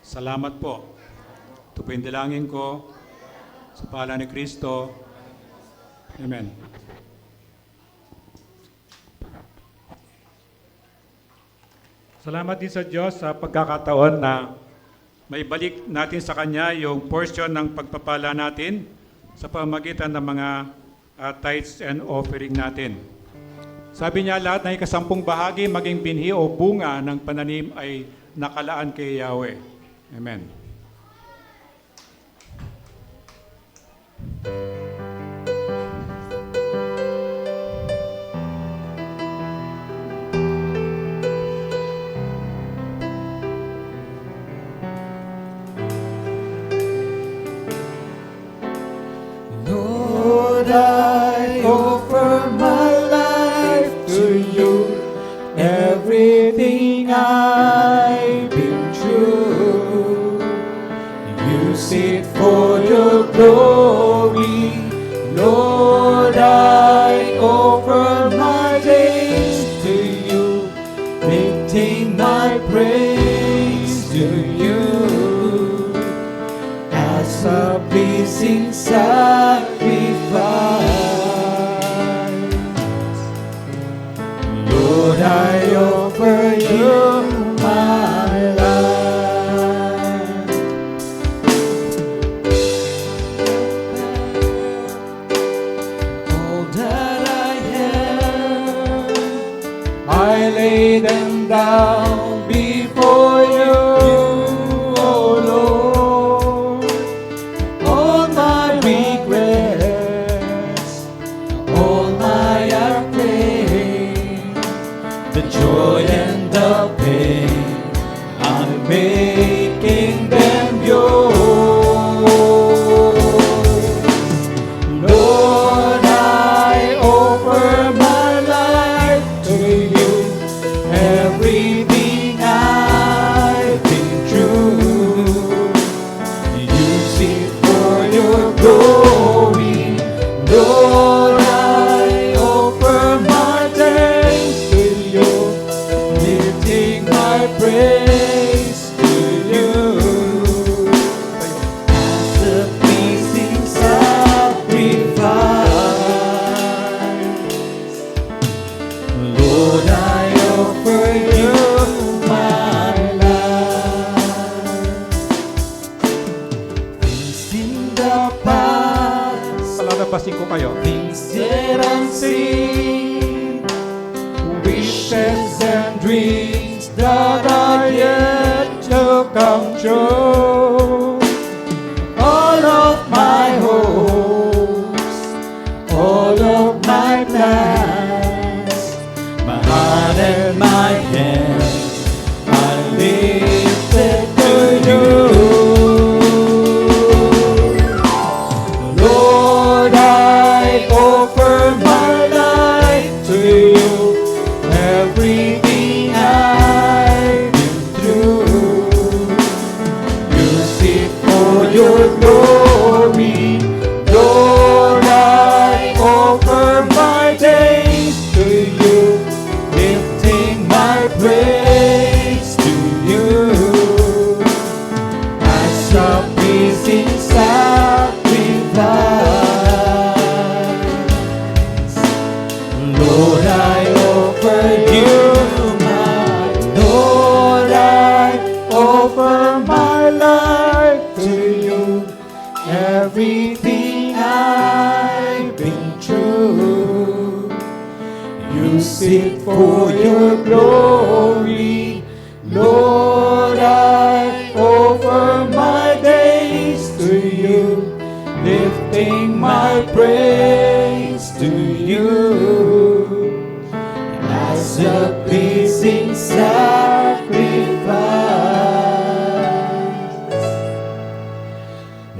Salamat po. Ito po yung dalangin ko sa pangalan ni Kristo. Amen. Salamat din sa Diyos sa pagkakataon na may balik natin sa Kanya yung portion ng pagpapala natin sa pamamagitan ng mga tithes and offering natin. Sabi niya, lahat ng ikasampung bahagi, maging binhi o bunga ng pananim ay nakalaan kay Yahweh. Amen. Lord, I offer my life to you, everything I've been through. Use it for your glory. Lord, I offer my days to you, lifting my praise to you as a pleasing sacrifice. Lord, I offer you my life. All that I have, I lay them down before you, oh Lord. All my regrets, all my pain, the joy and the pain, I'm making them yours. Lord, I offer my life to you, everything past, Palalabasin ko kayo. things yet unseen, wishes and dreams that are yet to come true. All of my hopes, all of my plans, my heart and my hands, I lift it to you. Lord, I offer my life to you, everything I've been through. Use it for your glory. Lord, I offer my days to you, lifting my praise to you as a pleasing sacrifice. Lord, I offer you my, Lord, I offer my life to you, everything I've been through. Use it for your glory. Lord, I offer my days to you, lifting my praise to you as a pleasing sacrifice.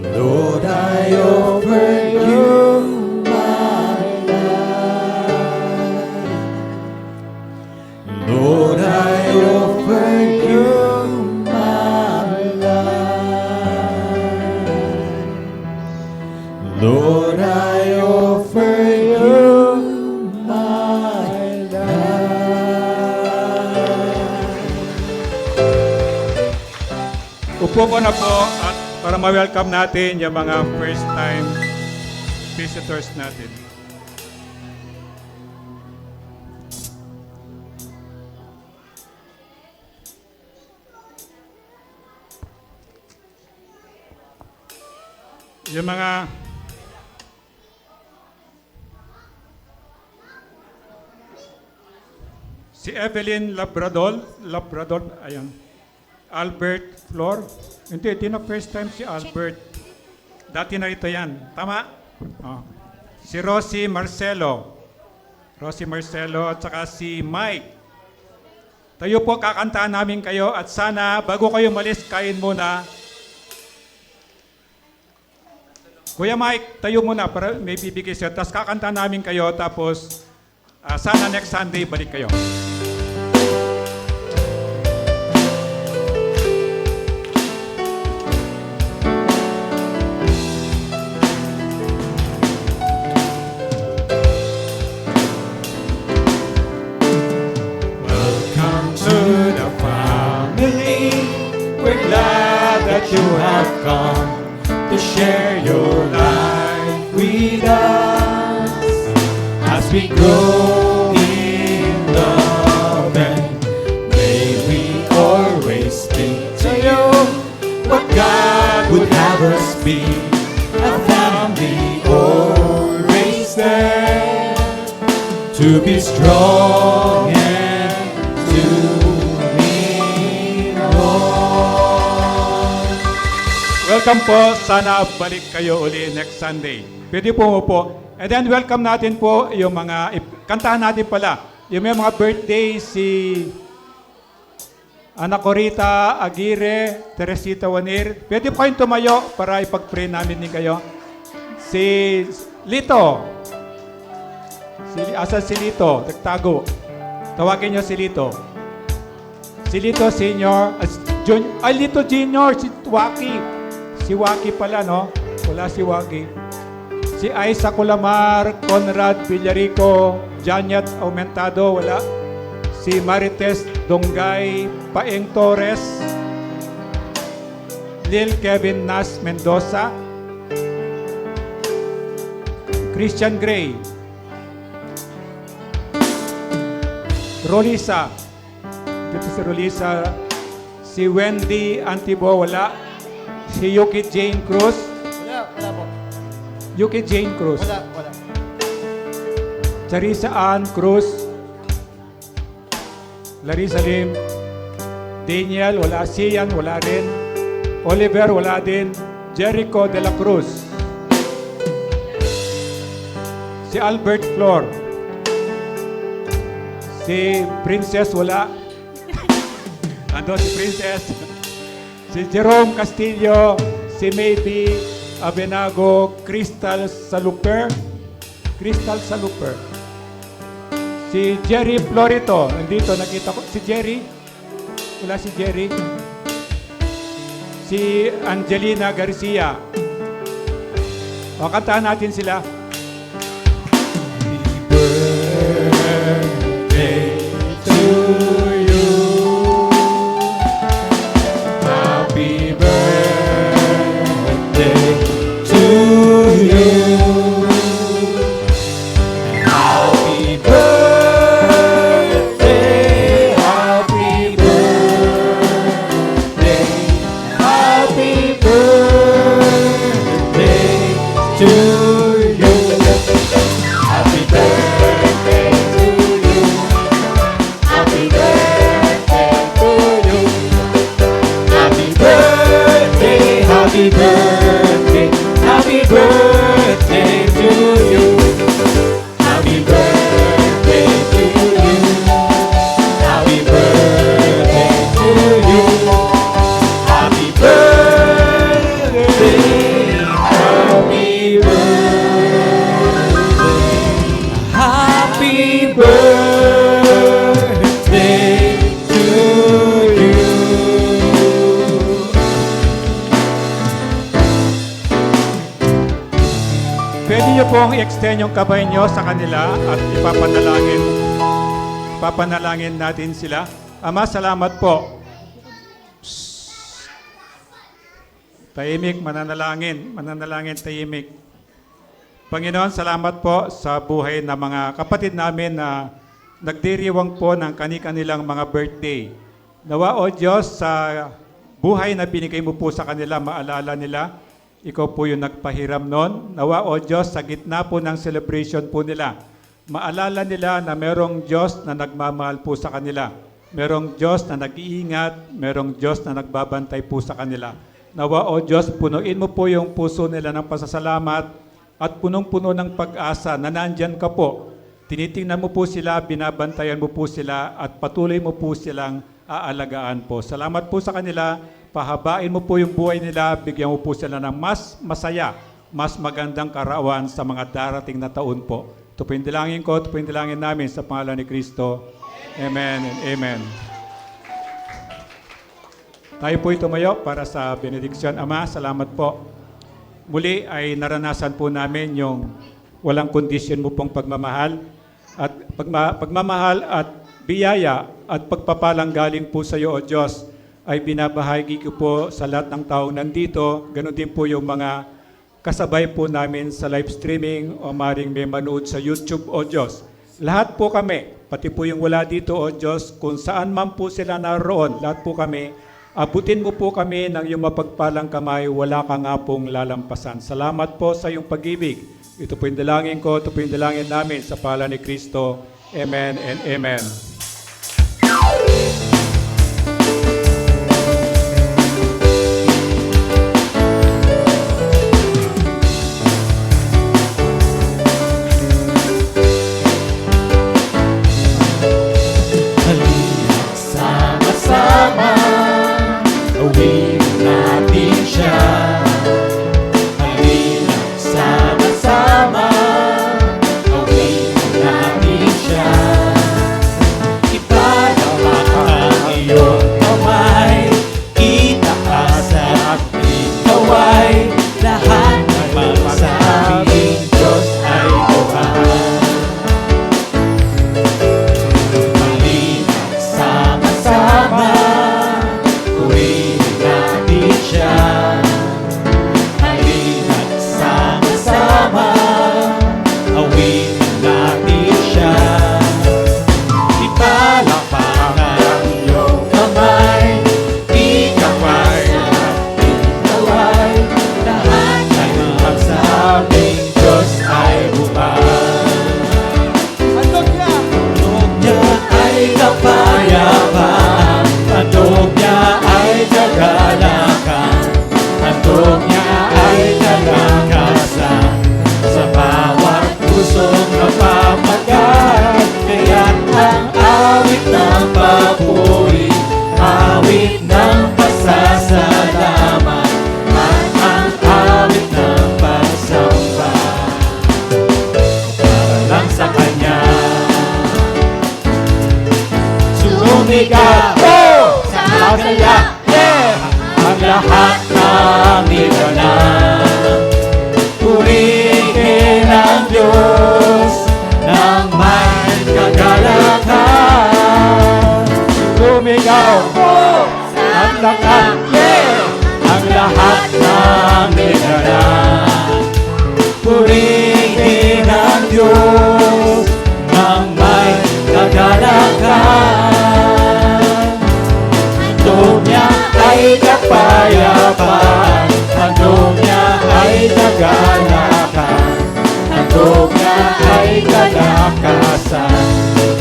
Lord, I offer you my life. Lord, I offer you my life. Lord, I offer you my life. Upo ko na po at para ma-welcome natin yung mga first time visitors natin. Yung mga si Evelyn Labrador, ayan. Albert Flor. Hindi na first time si Albert. Dati na ito yan. Tama? Oh. Si Rosie Marcelo. At saka si Mike. Tayo po, kakantaan namin kayo at sana bago kayo malis, kain muna. Kuya Mike, tayo muna para may bibigay siya. Tapos kakantaan namin kayo tapos sana next Sunday balik kayo. You have come to share your life with us as we grow in love, and may we always think to you what God would have us be, a family always there to be strong and to lean on. Welcome po. Sana balik kayo uli next Sunday. Pwede po upo. And then welcome natin po yung mga, kantahan natin pala, yung may mga birthday si Ana Corita Aguirre, Teresita Wanir. Pwede po kayong tumayo para ipag-pray namin din kayo. Si Lito. Asan si Lito? Nagtago. Tawagin niyo si Lito. Si Lito Senior. Lito Junior. Si Waki. Si Waki pala, no? Wala si Waki. Si Aiza Culamar, Conrad Villarico, Janyat Aumentado, wala. Si Marites Dongay, Paeng Torres, Lil Kevin Nas Mendoza, Christian Gray, Rolisa, dito si Rolisa, si Wendy Antibo, wala. Si Yuki Jane Cruz. Wala po. Yuki Jane Cruz. Wala. Charissa Ann Cruz. Larissa Lim. Daniel, wala. Sian, wala rin. Oliver, wala din. Jericho de la Cruz. Si Albert Flor. Si Princess, wala. Ando si Princess. Si Jerome Castillo. Si Maybe Abenago. Crystal Saluper. Si Jerry Florito. Nandito, nakita ko. Si Jerry. Wala si Jerry. Si Angelina Garcia. O, kantahan natin sila. Happy birthday to you. Happy birthday, happy birthday, happy birthday to you. Happy birthday to you. Happy birthday to you. Happy birthday, happy birthday, happy birthday to you. Happy birthday to you. Happy birthday to you. Happy birthday, happy birthday. Happy birthday to you. Pwede niyo pong i-extend yung kamay niyo sa kanila at ipapanalangin natin sila. Ama, salamat po. Tahimik, mananalangin, tahimik. Panginoon, salamat po sa buhay ng mga kapatid namin na nagdiriwang po ng kani-kanilang mga birthday. Nawa, O Diyos, sa buhay na binigay mo po sa kanila, maalala nila, ikaw po yung nagpahiram noon. Nawa, O Diyos, sa gitna po ng celebration po nila, maalala nila na merong Diyos na nagmamahal po sa kanila. Merong Diyos na nag-iingat, merong Diyos na nagbabantay po sa kanila. Nawa, O Diyos, punuin mo po yung puso nila ng pasasalamat at punong-puno ng pag-asa na nandyan ka po. Tinitingnan mo po sila, binabantayan mo po sila at patuloy mo po silang aalagaan po. Salamat po sa kanila. Pahabain mo po yung buhay nila, bigyan mo po sila ng mas masaya, mas magandang karawan sa mga darating na taon po. Ito po yung dilangin ko, ito po yung dilangin namin sa pangalan ni Kristo. Amen and amen. Tayo po tumayo para sa benediksyon. Ama, salamat po. Muli ay naranasan po namin yung walang kondisyon mo pong pagmamahal at pagmamahal at biyaya at pagpapalang galing po sa iyo, O Diyos, ay binabahagi ko po sa lahat ng taong nandito. Ganon din po yung mga kasabay po namin sa live streaming o maring may manood sa YouTube, O Diyos. Lahat po kami, pati po yung wala dito, O Diyos, kung saan man po sila naroon, lahat po kami, abutin mo po kami ng iyong mapagpalang kamay, wala ka nga pong lalampasan. Salamat po sa iyong pag-ibig. Ito po yung dalangin ko, ito po yung dalangin namin sa pangalan ni Kristo. Amen and amen. Sama-sama, gawin natin siya. Halina, sama-sama, gawin natin siya. Sumigaw sa kanya, yeah! Ang lahat ng nilalang. Purihin ang Diyos ng may kagalakan. Sumigaw sa kanya, yeah! Ang lahat ng nilalang. Purihin ang Diyos ng may kagalakan. Handog niya ay kapayapaan, handog niya ay kagalakan, handog niya ay kalakasan.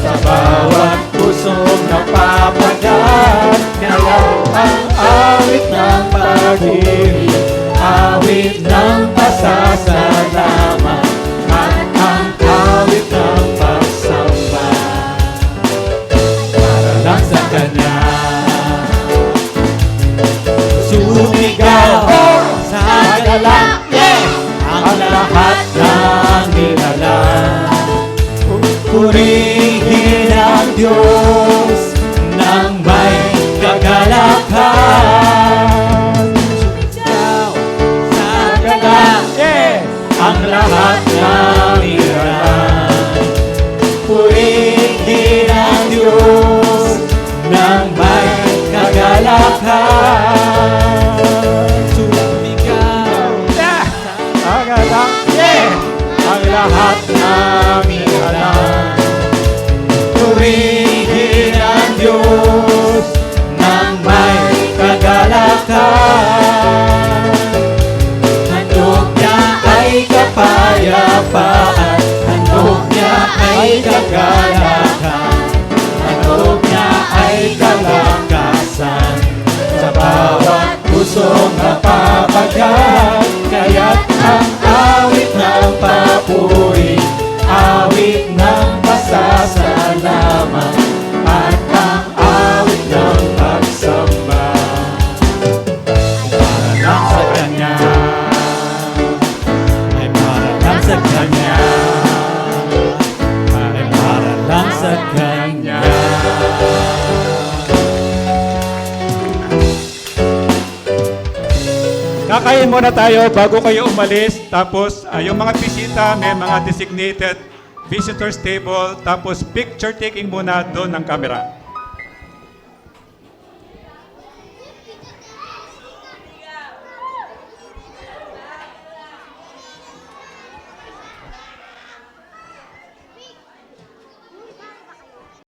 Sa bawat pusong napapagaan, kaya ang awit ng pag-ibig, awit ng pasasalamat, at ang awit ng pagsamba para lang sa Kanya. Sumigaw sa galang, yeah! Ang lahat ng nilalang. Purihin ang Diyos ng may kagalakan. Sumigaw sa galang, yeah! Ang lahat ng nilalang. Purihin ang Diyos ng may kagalakan. Sumigaw sa galang, yeah! Ang lahat ng nilalang. Purihin ang Diyos ng may kagalakan. Handog niya ay kapayapaan, handog niya ay kagalakan, handog niya ay kalakasan. Sa bawat pusong napapagaan, kaya't ang awit ng papuri, awit ng pasasalamat, at ang awit ng pagsamba para lang sa Kanya, ay para lang sa Kanya, ay para lang sa Kanya. Kakain muna tayo bago kayo umalis. Tapos yung mga bisita, may mga designated visitors table. Tapos picture taking muna doon ng camera.